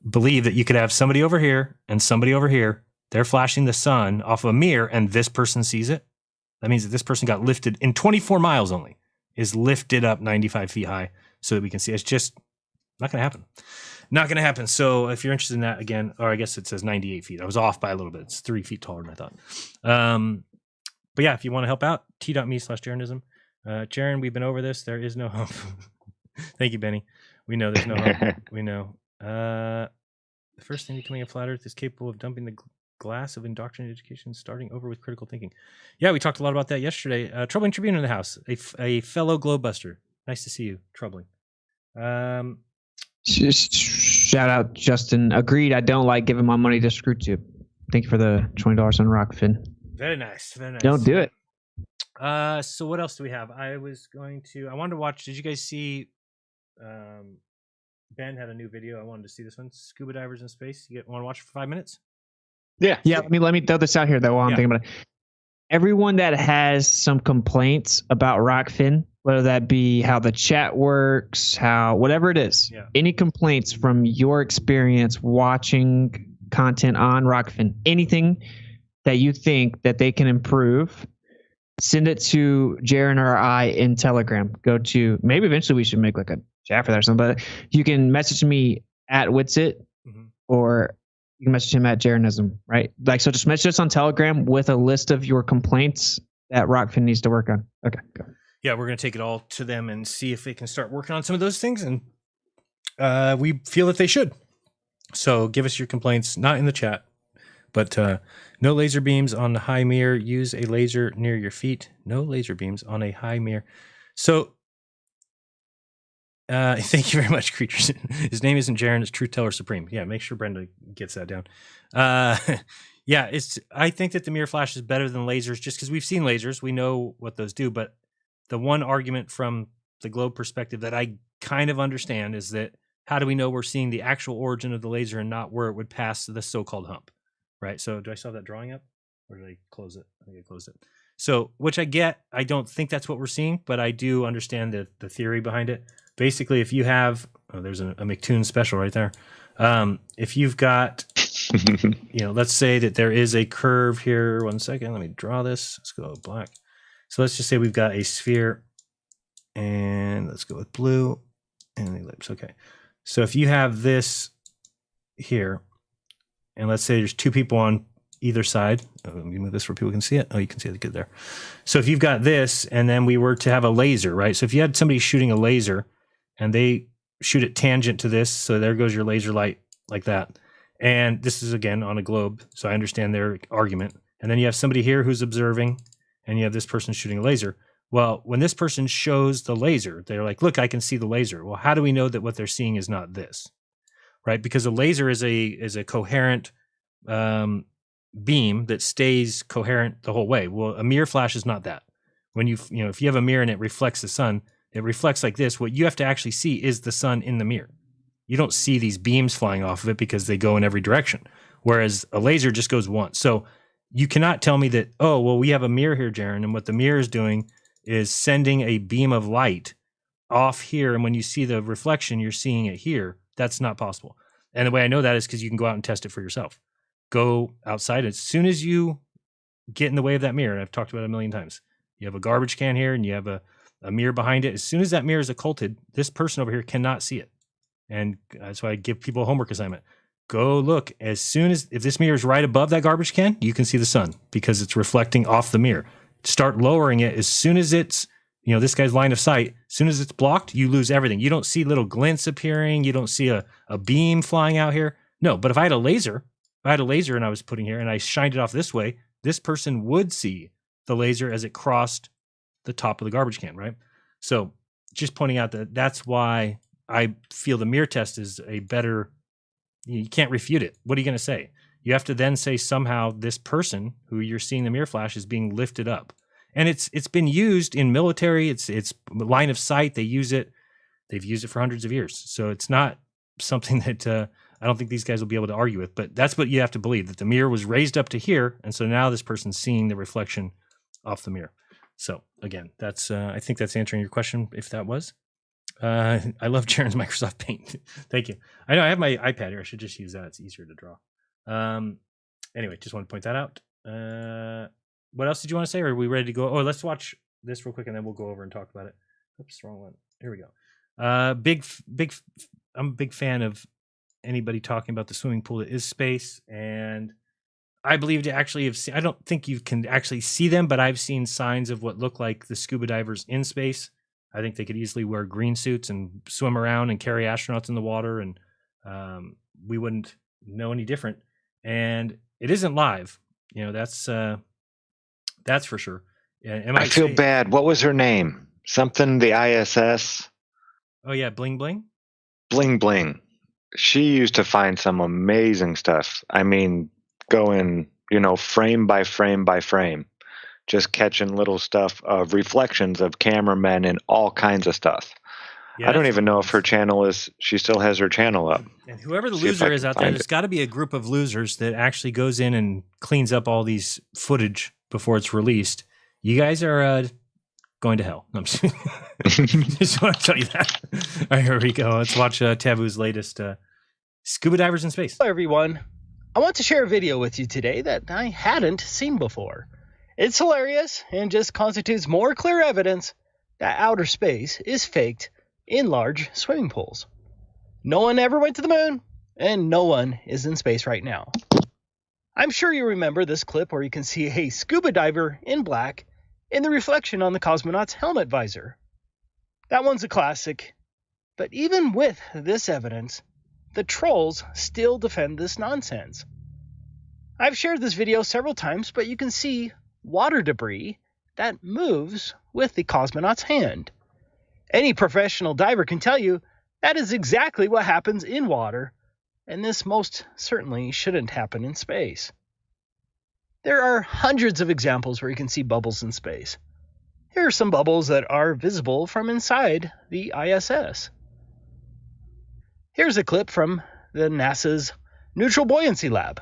believe that you could have somebody over here and somebody over here. They're flashing the sun off a mirror and this person sees it. That means that this person got lifted in 24 miles only, is lifted up 95 feet high so that we can see. It's just not going to happen. Not going to happen. So if you're interested in that again, or I guess it says 98 feet. I was off by a little bit. It's 3 feet taller than I thought. But yeah, if you want to help out, t.me/Jeranism. Jeran, we've been over this. There is no hump. Thank you, Benny. We know there's no hump. We know. The first thing becoming a flat earth is capable of dumping the glass of indoctrinated education, starting over with critical thinking. Yeah, we talked a lot about that yesterday. Troubling Tribune in the house, a fellow GLOBEbuster. Nice to see you, Troubling. Shout out, Justin. Agreed. I don't like giving my money to ScrewTube. Thank you for the $20 on Rockfin. Very nice. Very nice. Don't do it. So what else do we have? I wanted to watch. Did you guys see? Ben had a new video. I wanted to see this one. Scuba divers in space. You want to watch it for 5 minutes? Yeah. Let me throw this out here though while I'm thinking about it. Everyone that has some complaints about Rockfin, whether that be how the chat works, whatever it is, any complaints from your experience watching content on Rockfin, anything that you think that they can improve, send it to Jeran or I in Telegram. Go to, maybe eventually we should make like a chat for that or something, but you can message me at Witsit or you can message him at Jeranism, right? Like, so just message us on Telegram with a list of your complaints that Rockfin needs to work on. Okay, go. Yeah, we're going to take it all to them and see if they can start working on some of those things. And we feel that they should. So give us your complaints, not in the chat, but no laser beams on the high mirror. Use a laser near your feet. No laser beams on a high mirror. So thank you very much, creatures. His name isn't Jeran, it's Truth Teller Supreme. Yeah, make sure Brenda gets that down. Yeah, I think that the mirror flash is better than lasers just because we've seen lasers. We know what those do, but the one argument from the globe perspective that I kind of understand is that how do we know we're seeing the actual origin of the laser and not where it would pass the so-called hump, right? So do I still have that drawing up or did I close it? I think I closed it. So, which I get, I don't think that's what we're seeing, but I do understand the theory behind it. Basically, if you have, there's a McToon special right there. If you've got let's say that there is a curve here. 1 second. Let me draw this. Let's go with black. So let's just say we've got a sphere, and let's go with blue and ellipse. Okay. So if you have this here, and let's say there's two people on either side. Let me move this where people can see it. Oh, you can see it good there. So if you've got this, and then we were to have a laser, right? So if you had somebody shooting a laser, and they shoot it tangent to this, so there goes your laser light like that. And this is, again, on a globe, so I understand their argument. And then you have somebody here who's observing, and you have this person shooting a laser. Well, when this person shows the laser, they're like, look, I can see the laser. Well, how do we know that what they're seeing is not this? Right? Because a laser is a coherent beam that stays coherent the whole way. Well, a mirror flash is not that. When if you have a mirror and it reflects the sun, it reflects like this. What you have to actually see is the sun in the mirror. You don't see these beams flying off of it because they go in every direction. Whereas a laser just goes once. So you cannot tell me that, oh, well, we have a mirror here, Jeran, and what the mirror is doing is sending a beam of light off here. And when you see the reflection, you're seeing it here. That's not possible. And the way I know that is because you can go out and test it for yourself. Go outside. As soon as you get in the way of that mirror, and I've talked about it a million times, you have a garbage can here and you have a mirror behind it. As soon as that mirror is occulted, this person over here cannot see it. And that's why I give people a homework assignment. Go look. As soon as, if this mirror is right above that garbage can, you can see the sun because it's reflecting off the mirror. Start lowering it as soon as it's, this guy's line of sight. As soon as it's blocked, you lose everything. You don't see little glints appearing. You don't see a beam flying out here. No, but if I had a laser, and I was putting here and I shined it off this way, this person would see the laser as it crossed the top of the garbage can, right? So just pointing out that that's why I feel the mirror test is a better, you can't refute it. What are you going to say? You have to then say somehow this person who you're seeing the mirror flash is being lifted up. And it's been used in military. It's line of sight. They use it. They've used it for hundreds of years. So it's not something that I don't think these guys will be able to argue with. But that's what you have to believe, that the mirror was raised up to here. And so now this person's seeing the reflection off the mirror. So again, that's I think that's answering your question, if that was. I love Jeran's Microsoft Paint. Thank you. I know I have my iPad here. I should just use that. It's easier to draw. Anyway, just want to point that out. What else did you want to say? Or are we ready to go? Oh, let's watch this real quick and then we'll go over and talk about it. Oops, wrong one. Here we go. I'm a big fan of anybody talking about the swimming pool that is space. And I believe to actually have seen, I don't think you can actually see them, but I've seen signs of what look like the scuba divers in space. I think they could easily wear green suits and swim around and carry astronauts in the water, and we wouldn't know any different. And it isn't live, that's for sure. I feel bad. What was her name? Something the ISS. Oh yeah, Bling Bling. Bling Bling. She used to find some amazing stuff. I mean, going frame by frame by frame. Just catching little stuff of reflections of cameramen and all kinds of stuff. Yeah, I don't even know if her channel she still has her channel up. And whoever the loser is out there, there's got to be a group of losers that actually goes in and cleans up all these footage before it's released. You guys are going to hell. I'm just want to tell you that. All right, here we go. Let's watch Taboo's latest Scuba Divers in Space. Hello, everyone. I want to share a video with you today that I hadn't seen before. It's hilarious and just constitutes more clear evidence that outer space is faked in large swimming pools. No one ever went to the moon, and no one is in space right now. I'm sure you remember this clip where you can see a scuba diver in black in the reflection on the cosmonaut's helmet visor. That one's a classic, but even with this evidence, the trolls still defend this nonsense. I've shared this video several times, but you can see water debris that moves with the cosmonaut's hand. Any professional diver can tell you that is exactly what happens in water, and this most certainly shouldn't happen in space. There are hundreds of examples where you can see bubbles in space. Here are some bubbles that are visible from inside the ISS. Here's a clip from the NASA's Neutral Buoyancy Lab.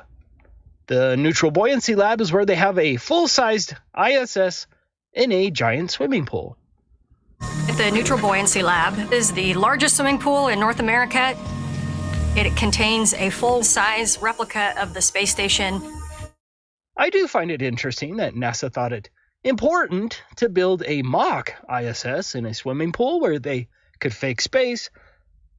The Neutral Buoyancy Lab is where they have a full-sized ISS in a giant swimming pool. The Neutral Buoyancy Lab is the largest swimming pool in North America. It contains a full-size replica of the space station. I do find it interesting that NASA thought it important to build a mock ISS in a swimming pool where they could fake space,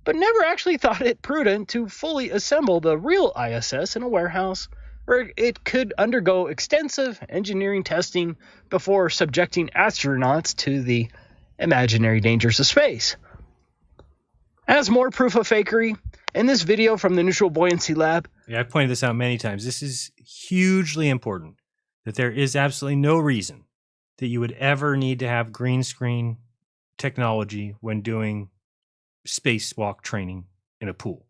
but never actually thought it prudent to fully assemble the real ISS in a warehouse where it could undergo extensive engineering testing before subjecting astronauts to the imaginary dangers of space. As more proof of fakery, in this video from the Neutral Buoyancy Lab. Yeah, I've pointed this out many times. This is hugely important, that there is absolutely no reason that you would ever need to have green screen technology when doing spacewalk training in a pool.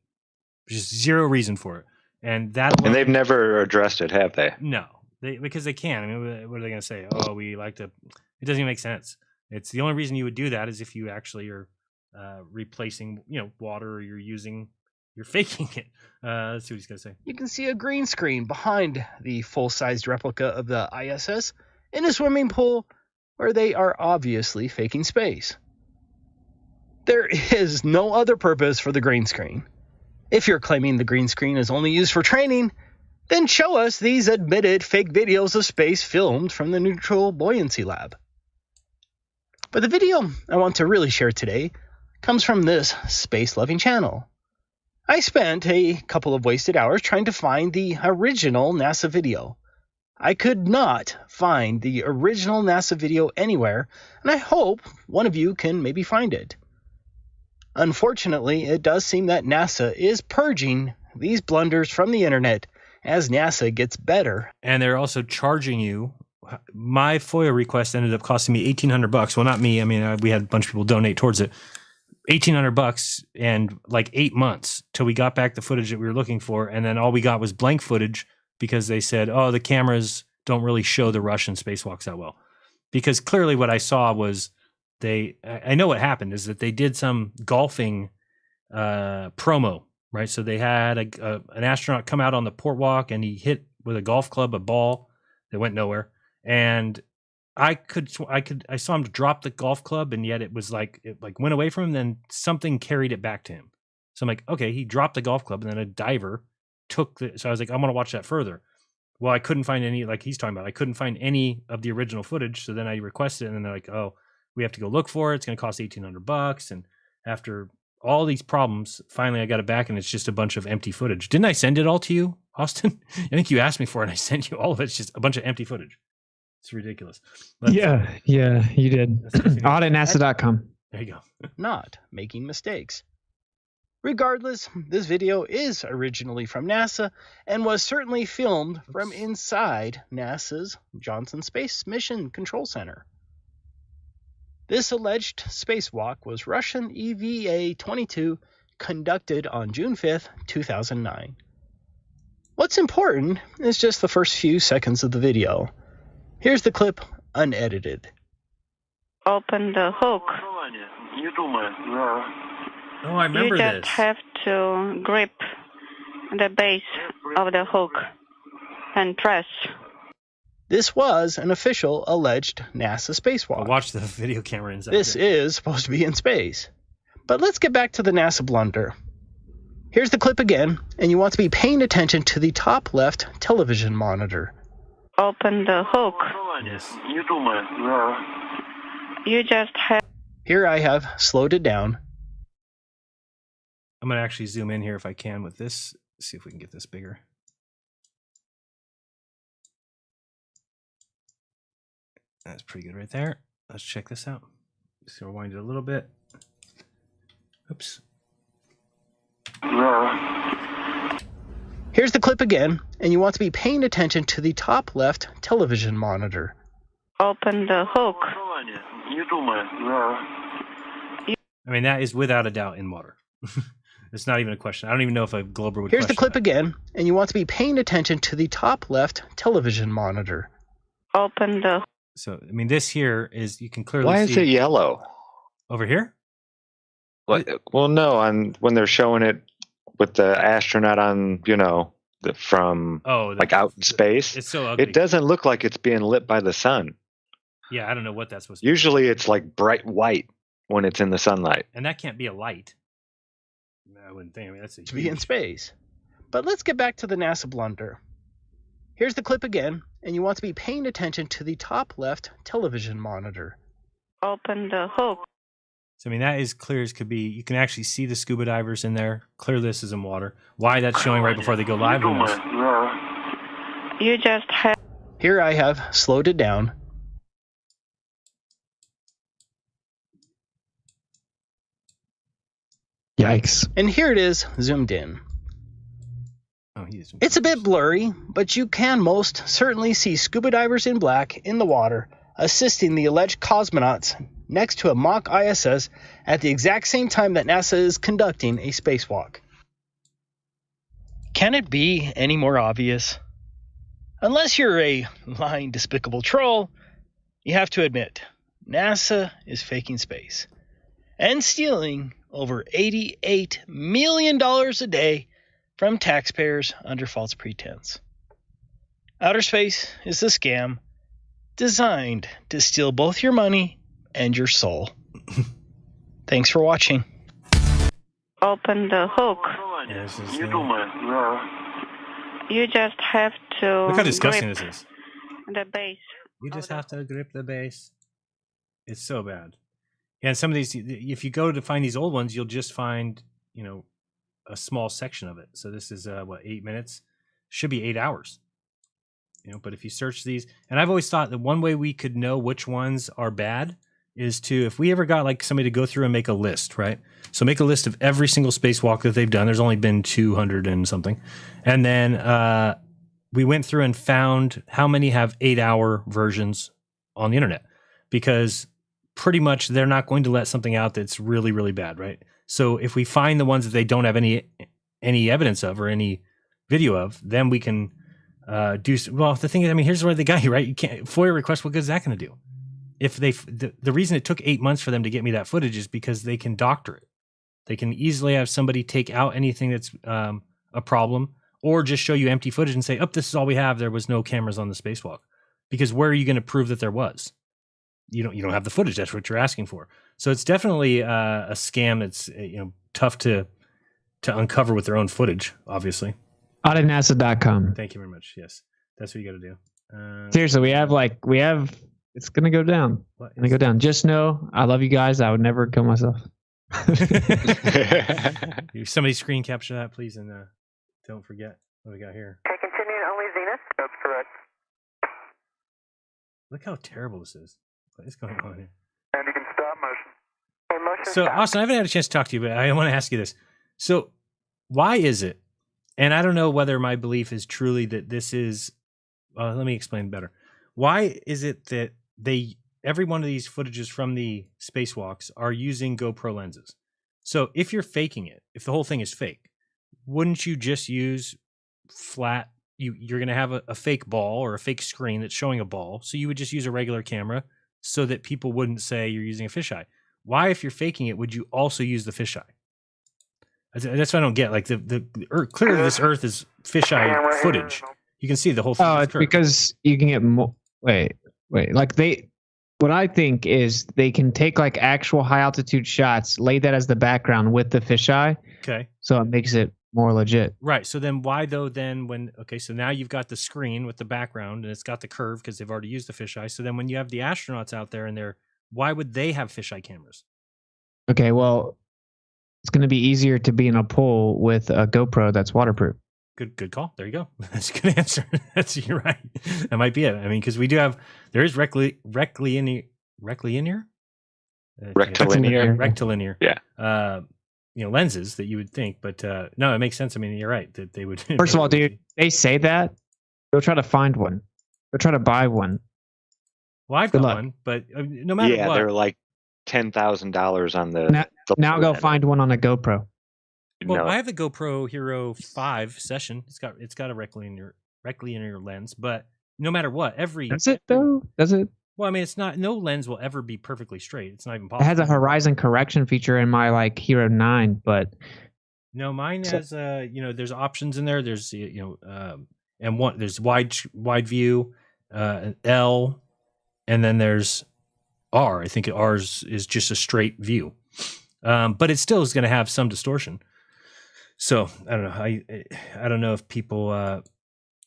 There's just zero reason for it. And they've never addressed it, have they? No, because they can. I mean, what are they going to say? Oh, we like to. It doesn't even make sense. It's the only reason you would do that is if you actually are replacing, water, or you're faking it. Let's see what he's going to say. You can see a green screen behind the full-sized replica of the ISS in a swimming pool where they are obviously faking space. There is no other purpose for the green screen. If you're claiming the green screen is only used for training, then show us these admitted fake videos of space filmed from the Neutral Buoyancy Lab. But the video I want to really share today comes from this space-loving channel. I spent a couple of wasted hours trying to find the original NASA video. I could not find the original NASA video anywhere, and I hope one of you can maybe find it. Unfortunately, it does seem that NASA is purging these blunders from the internet as NASA gets better. And they're also charging you. My FOIA request ended up costing me $1,800. Well, not me. I mean, we had a bunch of people donate towards it. $1,800 and like 8 months till we got back the footage that we were looking for. And then all we got was blank footage because they said, oh, the cameras don't really show the Russian spacewalks that well. Because clearly what I saw was I know what happened is that they did some golfing promo, right? So they had an astronaut come out on the port walk and he hit with a golf club a ball that went nowhere. And I saw him drop the golf club, and yet it went away from him. Then something carried it back to him. So I'm like, okay, he dropped the golf club, and then a diver took the. So I was like, I'm gonna watch that further. Well, I couldn't find any, like he's talking about. I couldn't find any of the original footage. So then I requested it, and then they're like, oh, we have to go look for it. It's gonna cost $1,800. And after all these problems, finally I got it back, and it's just a bunch of empty footage. Didn't I send it all to you, Austin? I think you asked me for it, and I sent you all of it. It's just a bunch of empty footage. It's ridiculous. Yeah, you did. Auditnasa.com. There you go. Not making mistakes. Regardless, this video is originally from NASA and was certainly filmed from inside NASA's Johnson Space Mission Control Center. This alleged spacewalk was Russian EVA-22 conducted on June 5th, 2009. What's important is just the first few seconds of the video. Here's the clip unedited. Open the hook. Oh, I remember this. You just have to grip the base of the hook and press. This was an official alleged NASA spacewalk. I'll watch the video camera inside. This is supposed to be in space. But let's get back to the NASA blunder. Here's the clip again, and you want to be paying attention to the top left television monitor. Open the hook. Yes. You just have... Here I have slowed it down. I'm going to actually zoom in here if I can with this. See if we can get this bigger. That's pretty good right there. Let's check this out. Just rewind it a little bit. Oops. Here's the clip again, and you want to be paying attention to the top left television monitor. Open the hook. I mean, that is without a doubt in water. It's not even a question. I don't even know if a Glober would. Here's the clip that. Again, and you want to be paying attention to the top left television monitor. Open the... So, I mean, this here is, you can clearly Why see... is it yellow? Over here? Well, no, when they're showing it with the astronaut on, out in space. It's so ugly. It doesn't look like it's being lit by the sun. Yeah, I don't know what that's supposed to Usually it's like bright white when it's in the sunlight. And that can't be a light. I wouldn't think. I mean, that's to be in space. But let's get back to the NASA blunder. Here's the clip again, and you want to be paying attention to the top left television monitor. Open the hook. So, I mean, that is clear as could be. You can actually see the scuba divers in there. Clearly, this is in water. Why that's showing right before they go live on this? You just have. Here I have slowed it down. Yikes. And here it is zoomed in. Oh, he is. It's a bit blurry, but you can most certainly see scuba divers in black in the water assisting the alleged cosmonauts next to a mock ISS at the exact same time that NASA is conducting a spacewalk. Can it be any more obvious? Unless you're a lying, despicable troll, you have to admit, NASA is faking space and stealing over $88 million a day from taxpayers under false pretense. Outer space is a scam designed to steal both your money and your soul. Thanks for watching. Open the hook. Yeah, this is, You just have to. look how disgusting grip this is. the base. You just of the- have to grip the base. It's so bad. Yeah, and some of these, if you go to find these old ones, you'll just find, you know, a small section of it. So this is, 8 minutes? Should be 8 hours. You know, but if you search these, and I've always thought that one way we could know which ones are bad is to, if we ever got like somebody to go through and make a list, right? So make a list of every single spacewalk that they've done. There's only been 200 and something. And then we went through and found how many have 8-hour versions on the internet, because pretty much they're not going to let something out that's really, really bad, right? So if we find the ones that they don't have any evidence of or any video of, then we can do. Well, the thing is, I mean, here's where they got you, right? You can't FOIA request. What good is that going to do? If the reason it took 8 months for them to get me that footage is because they can doctor it. They can easily have somebody take out anything that's a problem, or just show you empty footage and say, "Oh, this is all we have. There was no cameras on the spacewalk." Because where are you going to prove that there was? You don't have the footage. That's what you're asking for. So it's definitely a scam that's tough to uncover with their own footage. Obviously. Auditnasa.com. Thank you very much. Yes, that's what you got to do. Seriously, we have. It's gonna go down. What Gonna go down. Just know, I love you guys. I would never kill myself. Somebody screen capture that, please, and don't forget what we got here. Okay, continue only Zenith. That's correct. Look how terrible this is. What is going on here? And you can stop motion. Okay, motion So, stop. Austin, I haven't had a chance to talk to you, but I want to ask you this. So, why is it, and I don't know whether my belief is truly that this is, let me explain better. Why is it that every one of these footages from the spacewalks are using GoPro lenses? So, if you're faking it, if the whole thing is fake, wouldn't you just use flat, you're going to have a fake ball or a fake screen that's showing a ball. So you would just use a regular camera so that people wouldn't say you're using a fisheye. Why, if you're faking it, would you also use the fisheye? That's what I don't get. Like the Earth, clearly this Earth is fisheye footage. You can see the whole thing. Oh, it's because you can get more. Wait. Like what I think is they can take like actual high altitude shots, lay that as the background with the fisheye. Okay. So it makes it more legit. Right. So then why though then so now you've got the screen with the background and it's got the curve because they've already used the fisheye. So then when you have the astronauts out there and why would they have fisheye cameras? Okay, well, it's going to be easier to be in a pool with a GoPro that's waterproof. Good call. There you go. That's a good answer. You're right. That might be it. I mean, because there is rectilinear. Rectilinear. Yeah. Lenses that you would think, but no, it makes sense. I mean, you're right that they would. First of all, dude, they say that. Go try to find one. Go try to buy one. Well, I've got one, but no matter what, they're like $10,000 on the. Now go find one on a GoPro. Well, I have the GoPro Hero 5 Session. It's got a rectilinear lens, but no matter what, Does it though? Does it? Well, I mean, it's not. No lens will ever be perfectly straight. It's not even possible. It has a horizon correction feature in my Hero 9, but no, mine has there's options in there. There's and there's wide view, L, and then there's R. I think ours is just a straight view, but it still is going to have some distortion. So I don't know. I don't know if people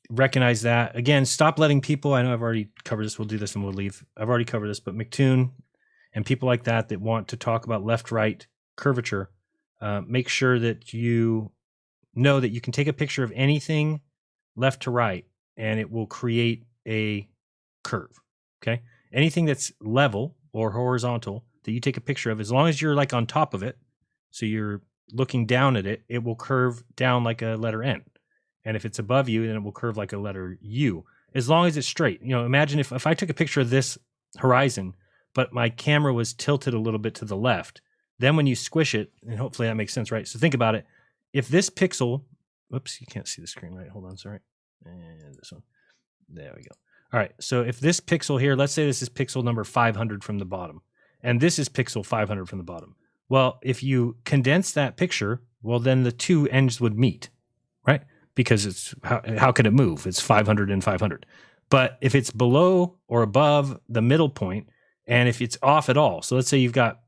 recognize that. Again, stop letting people. I know I've already covered this. We'll do this and we'll leave. I've already covered this, but McToon and people like that want to talk about left-right curvature, make sure that you know that you can take a picture of anything left to right and it will create a curve. Okay. Anything that's level or horizontal that you take a picture of, as long as you're like on top of it, so you're looking down at it, it will curve down like a letter N. And if it's above you, then it will curve like a letter U, as long as it's straight. You know, imagine if I took a picture of this horizon, but my camera was tilted a little bit to the left, then when you squish it, and hopefully that makes sense, right? So think about it. If this pixel, whoops, you can't see the screen, right? Hold on, sorry. And this one, there we go. All right, so if this pixel here, let's say this is pixel number 500 from the bottom, and this is pixel 500 from the bottom. Well, if you condense that picture, well, then the two ends would meet, right? Because it's, how could it move? It's 500 and 500. But if it's below or above the middle point, and if it's off at all, so let's say you've got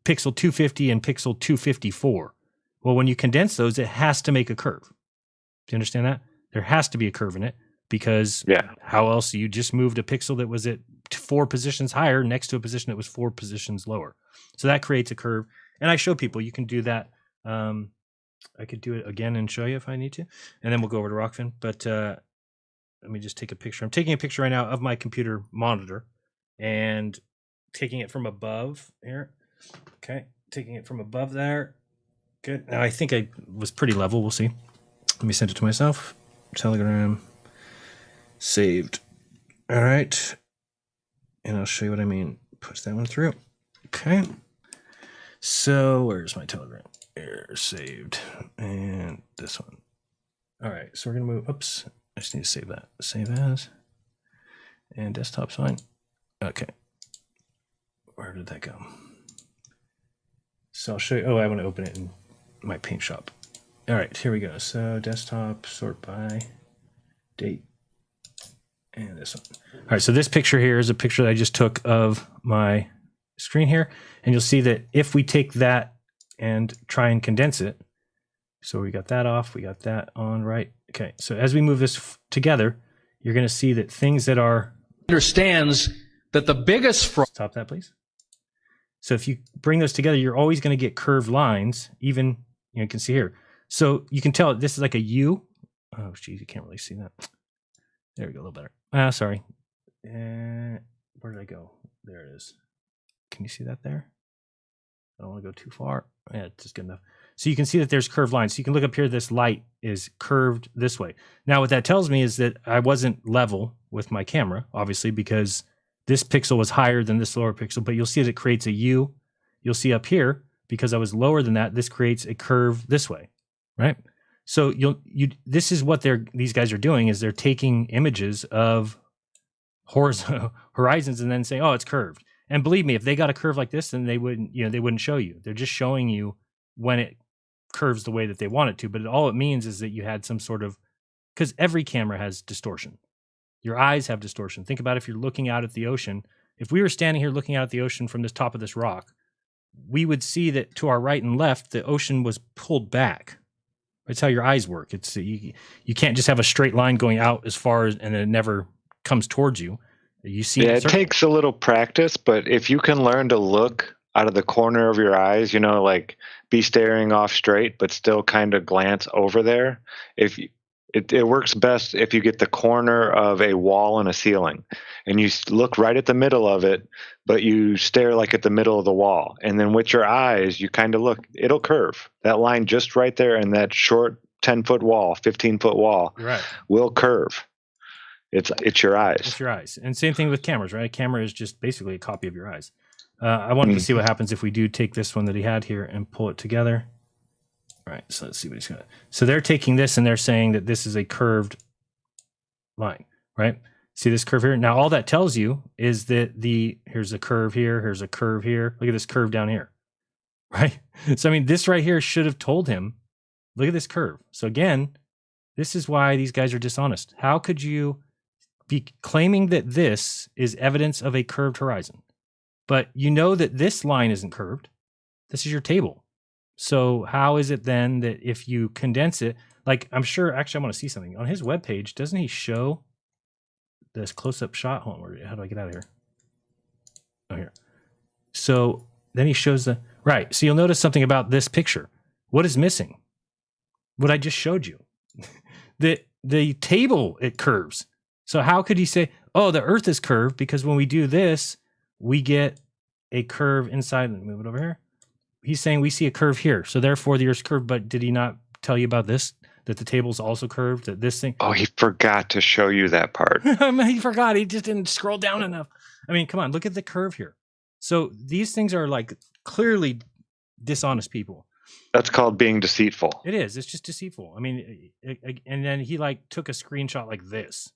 pixel 250 and pixel 254. Well, when you condense those, it has to make a curve. Do you understand that? There has to be a curve in it, because how else? You just moved a pixel that was at 4 positions higher next to a position that was 4 positions lower. So that creates a curve. And I show people you can do that. I could do it again and show you if I need to. And then we'll go over to Rockfin. But let me just take a picture. I'm taking a picture right now of my computer monitor and taking it from above here. Okay, taking it from above there. Good. Now I think I was pretty level. We'll see. Let me send it to myself. Telegram. Saved. All right. And I'll show you what I mean. Push that one through. Okay. So where's my Telegram? Here, saved. And this one. All right. So we're going to move. Oops. I just need to save that. Save as. And desktop's fine. Okay. Where did that go? So I'll show you. Oh, I want to open it in my paint shop. All right, here we go. So desktop, sort by date, and this one. All right, so this picture here is a picture that I just took of my screen here. And you'll see that if we take that and try and condense it, so we got that off, we got that on, right? Okay, so as we move this together, you're going to see that things that are... Understands that the biggest... Stop that, please. So if you bring those together, you're always going to get curved lines, even, you can see here. So you can tell this is like a U. Oh, geez, you can't really see that. There we go, a little better. Sorry. Where did I go? There it is. Can you see that there? I don't want to go too far. Yeah, it's just good enough. So you can see that there's curved lines. So you can look up here, this light is curved this way. Now what that tells me is that I wasn't level with my camera, obviously, because this pixel was higher than this lower pixel, but you'll see that it creates a U. You'll see up here, because I was lower than that, this creates a curve this way, right? So this is what these guys are doing, is they're taking images of horizons and then saying, oh, it's curved. And believe me, if they got a curve like this, then they wouldn't show you. They're just showing you when it curves the way that they want it to. But all it means is that you had some sort of, because every camera has distortion. Your eyes have distortion. Think about if you're looking out at the ocean. If we were standing here looking out at the ocean from this top of this rock, we would see that to our right and left, the ocean was pulled back. That's how your eyes work. It's you can't just have a straight line going out as far as, and it never comes towards you. You see, it takes a little practice, but if you can learn to look out of the corner of your eyes, like be staring off straight, but still kind of glance over there. It works best if you get the corner of a wall and a ceiling and you look right at the middle of it, but you stare like at the middle of the wall. And then with your eyes, you kind of look, it'll curve. That line just right there and that short 10-foot wall, 15-foot wall will curve. It's your eyes. It's your eyes. And same thing with cameras, right? A camera is just basically a copy of your eyes. I wanted to see what happens if we do take this one that he had here and pull it together. All right, so let's see what he's got. So they're taking this and they're saying that this is a curved line, right? See this curve here? Now, all that tells you is that here's a curve here, here's a curve here. Look at this curve down here, right? So, I mean, this right here should have told him, look at this curve. So again, this is why these guys are dishonest. How could you be claiming that this is evidence of a curved horizon, but you know that this line isn't curved? This is your table. So how is it then that if you condense it, like I'm sure, actually I want to see something. On his webpage, doesn't he show this close-up shot? Hold on, how do I get out of here? Oh, here. So then he shows the, right. So you'll notice something about this picture. What is missing? What I just showed you. The table, it curves. So how could he say, oh, the Earth is curved? Because when we do this, we get a curve inside. Let me move it over here. He's saying we see a curve here. So therefore the Earth's curved. But did he not tell you about this? That the table's also curved? That this thing? Oh, he forgot to show you that part. He forgot. He just didn't scroll down enough. I mean, come on, look at the curve here. So these things are like clearly dishonest people. That's called being deceitful. It is. It's just deceitful. I mean, and then he like took a screenshot like this,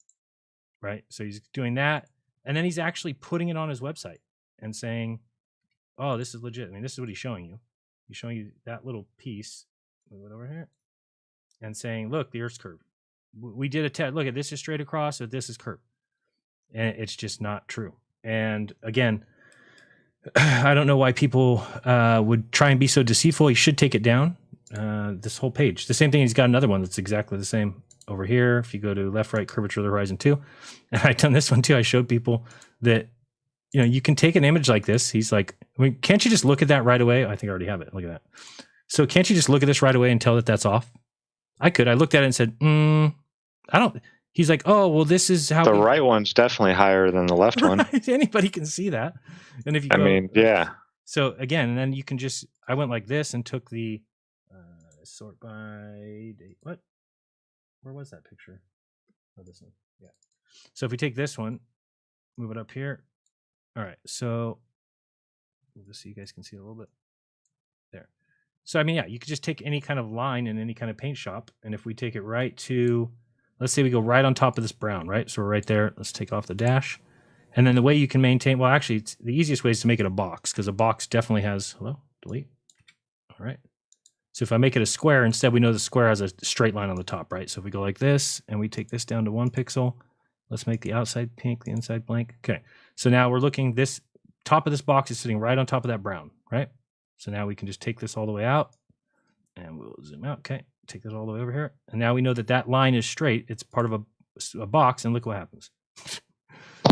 right? So he's doing that, and then he's actually putting it on his website and saying, "Oh, this is legit." I mean, this is what he's showing you. He's showing you that little piece. Move it over here, and saying, "Look, the Earth's curved. We did a test. Look at this is straight across, so this is curved," and it's just not true. And again, I don't know why people would try and be so deceitful. You should take it down, this whole page. The same thing, he's got another one that's exactly the same over here. If you go to left, right, curvature of the horizon 2. And I've done this one too. I showed people that, you know, you can take an image like this. He's like, I mean, can't you just look at that right away? I think I already have it. Look at that. So can't you just look at this right away and tell that that's off? I could. I looked at it and said, I don't. He's like, oh, well, this is how the right one's definitely higher than the left one. Right? Anybody can see that. And if you go, I mean, yeah. So again, and then you can just, I went like this and took the sort by date. What? Where was that picture? Oh, this one. Yeah. So if we take this one, move it up here. All right. So just so you guys can see a little bit there. So, I mean, yeah, you could just take any kind of line in any kind of paint shop. And if we take it right to, let's say we go right on top of this brown, right? So we're right there. Let's take off the dash. And then the way you can maintain, well, actually, it's, the easiest way is to make it a box, because a box definitely has, hello, delete. All right. So if I make it a square, instead we know the square has a straight line on the top, right? So if we go like this and we take this down to 1 pixel, let's make the outside pink, the inside blank. Okay. So now we're looking, this top of this box is sitting right on top of that brown, right? So now we can just take this all the way out and we'll zoom out. Okay. Take this all the way over here. And now we know that that line is straight. It's part of a box, and look what happens.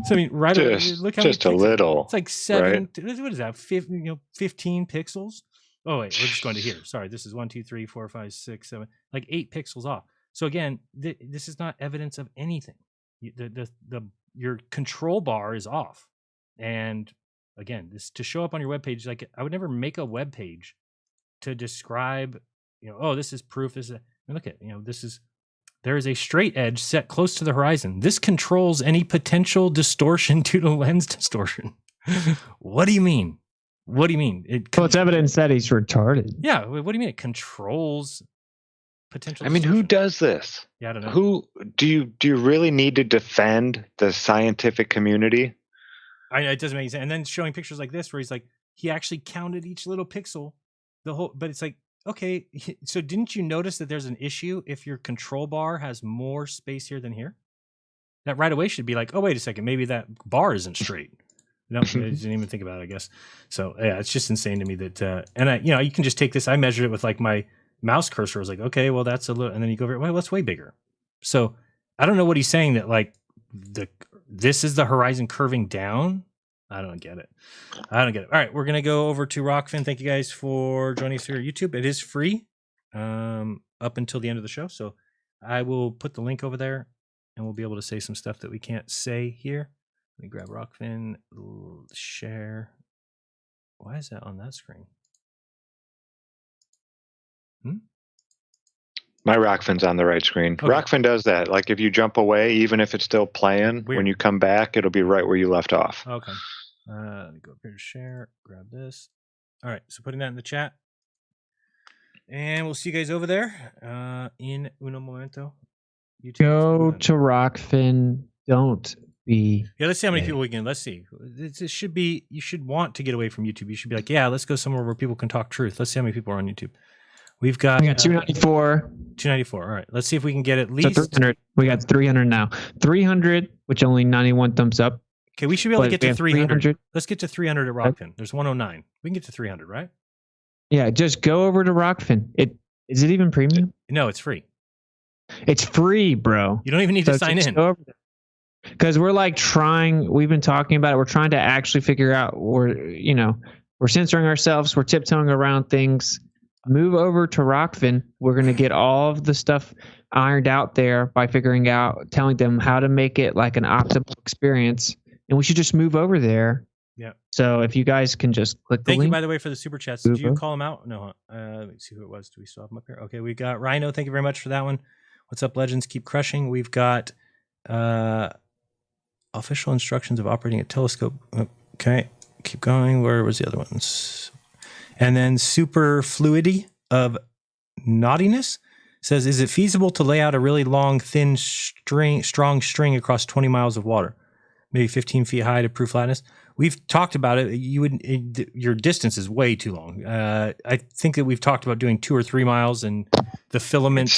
So I mean, right just, away, look how just a little. It's like 7. Right? What is that? 15 pixels. Oh wait, we're just going to here. Sorry, this is 1, 2, 3, 4, 5, 6, 7, like 8 pixels off. So again, this is not evidence of anything. Your control bar is off, and again, this to show up on your web page. Like I would never make a web page to describe, oh, this is proof. This is. And look at, this is. There is a straight edge set close to the horizon. This controls any potential distortion due to lens distortion. What do you mean? What do you mean? Well, it's evidence that he's retarded. Yeah. What do you mean it controls potential? I mean, who does this? Yeah, I don't know. Who do you really need to defend the scientific community? It doesn't make sense. And then showing pictures like this, where he's like, he actually counted each little pixel, but it's like, okay, so didn't you notice that there's an issue if your control bar has more space here than here? That right away should be like, oh, wait a second, maybe that bar isn't straight. No, I didn't even think about it, I guess. So yeah, it's just insane to me that, and you can just take this. I measured it with like my mouse cursor. I was like, okay, well that's a little, and then you go over, well, that's way bigger. So I don't know what he's saying that like this is the horizon curving down. I don't get it. All right, we're gonna go over to Rockfin. Thank you guys for joining us here at YouTube. It is free up until the end of the show, so I will put the link over there, and we'll be able to say some stuff that we can't say here. Let me grab Rockfin, share. Why is that on that screen? My Rockfin's on the right screen. Okay. Rockfin does that. Like if you jump away, even if it's still playing, when you come back, it'll be right where you left off. Okay. Let me go up here to share, grab this. All right, so putting that in the chat. And we'll see you guys over there in uno momento. Go to Rockfin. Don't be. Yeah, let's see how many people we can. Let's see. It should be, you should want to get away from YouTube. You should be like, yeah, let's go somewhere where people can talk truth. Let's see how many people are on YouTube. We got 294. 294. All right. Let's see if we can get at least 300. We got 300 now. 300, which only 91 thumbs up. Okay, we should be able to get to 300. Let's get to 300 at Rockfin. There's 109. We can get to 300, right? Yeah, just go over to Rockfin. Is it even premium? No, it's free. It's free, bro. You don't even need to sign in. Because we're like we've been talking about it. We're trying to actually figure out we're censoring ourselves. We're tiptoeing around things. Move over to Rockfin. We're going to get all of the stuff ironed out there by telling them how to make it like an optimal experience. And we should just move over there. Yeah. So if you guys can just click the link. Thank you, by the way, for the super chats. Did you call them out? No. Let me see who it was. Do we still have them up here? Okay, we got Rhino. Thank you very much for that one. What's up, Legends? Keep crushing. We've got official instructions of operating a telescope. Okay, keep going. Where was the other ones? And then Super Fluidity of Naughtiness says, is it feasible to lay out a really long, thin strong string across 20 miles of water? Maybe 15 feet high to prove flatness. We've talked about it. Your distance is way too long. I think that we've talked about doing 2 or 3 miles, and the filament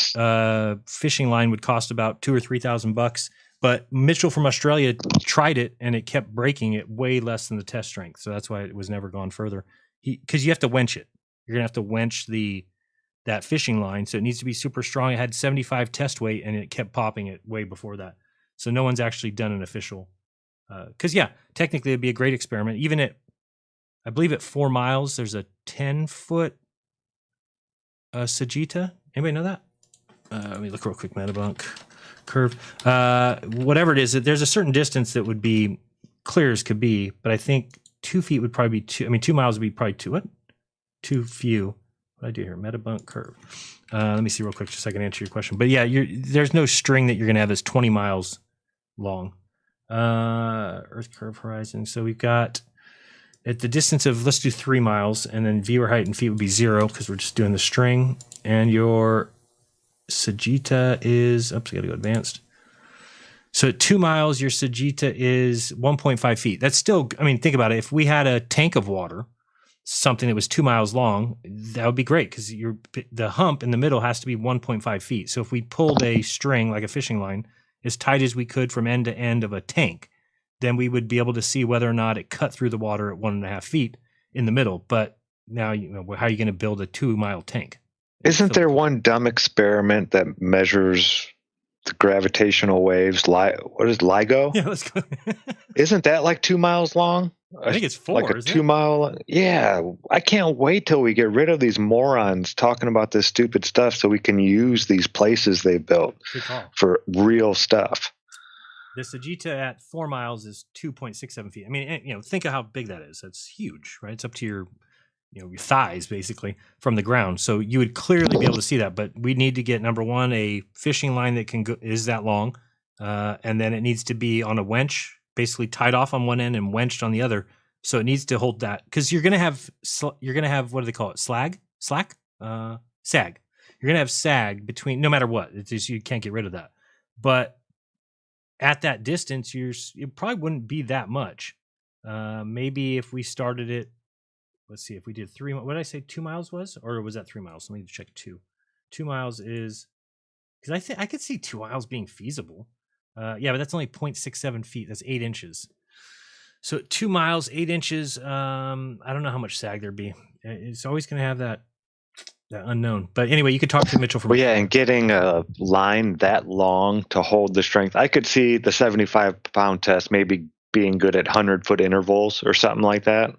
fishing line would cost about $2,000 or $3,000. But Mitchell from Australia tried it, and it kept breaking at way less than the test strength. So that's why it was never gone further. Because you have to wench it. You're gonna have to wench that fishing line, so it needs to be super strong. It had 75 test weight, and it kept popping it way before that. So no one's actually done an official. Because technically it'd be a great experiment. Even I believe at 4 miles, there's a 10-foot Sagitta. Anybody know that? Let me look real quick. Metabunk curve. Whatever it is, there's a certain distance that would be clear as could be, but I think 2 feet would probably be 2 miles would be probably too few. What do I do here? Metabunk curve. Let me see real quick just so I can answer your question. But yeah, there's no string that you're going to have that's 20 miles long. Earth curve horizon. So we've got at the distance of, let's do 3 miles, and then viewer height in feet would be 0 because we're just doing the string. And your Sagitta is, I got to go advanced. So at 2 miles, your Sagitta is 1.5 feet. That's still, I mean, think about it. If we had a tank of water, something that was 2 miles long, that would be great because the hump in the middle has to be 1.5 feet. So if we pulled a string like a fishing line as tight as we could from end to end of a tank, then we would be able to see whether or not it cut through the water at 1.5 feet in the middle. But now, how are you going to build a 2 mile tank? Isn't there one dumb experiment that measures the gravitational waves? What is LIGO? Yeah, let's go. Isn't that like 2 miles long? I think it's 4. Like a 2 mile. Yeah, I can't wait till we get rid of these morons talking about this stupid stuff so we can use these places they built for real stuff. The Sagitta at 4 miles is 2.67 feet. I mean, think of how big that is. That's huge, right? It's up to your thighs basically from the ground. So you would clearly be able to see that. But we need to get, number one, a fishing line that is that long, and then it needs to be on a wench, basically tied off on one end and wenched on the other. So it needs to hold that, because you're gonna have what do they call it? Sag. You're gonna have sag between, no matter what. It's just, you can't get rid of that. But at that distance, it probably wouldn't be that much. Maybe if we started it, let's see, if we did 3, what did I say 2 miles was? Or was that 3 miles? Let me check 2. 2 miles is, because I could see 2 miles being feasible. Yeah, but that's only 0.67 feet. That's 8 inches. So 2 miles, 8 inches. I don't know how much sag there'd be. It's always going to have that unknown. But anyway, you could talk to Mitchell from. Well, yeah, and getting a line that long to hold the strength. I could see the 75-pound test maybe being good at 100-foot intervals or something like that.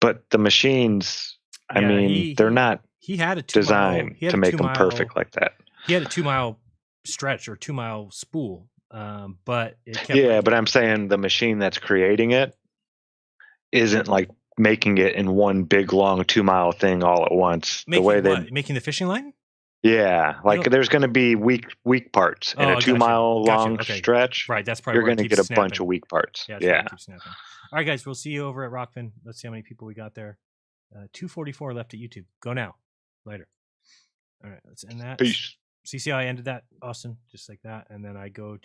But the machines, I mean, they're not designed to make them perfect like that. He had a 2 mile stretch or 2 mile spool, but it kept but I'm saying the machine that's creating it isn't like making it in one big long 2 mile thing all at once. Making the fishing line? Yeah, like there's going to be weak parts in a 2 mile long stretch. Right, that's probably you're going to get a bunch of weak parts. Yeah. All right, guys, we'll see you over at Rockfin. Let's see how many people we got there. 244 left at YouTube. Go now. Later. All right, let's end that. Peace. See how I ended that, Austin? Just like that. And then I go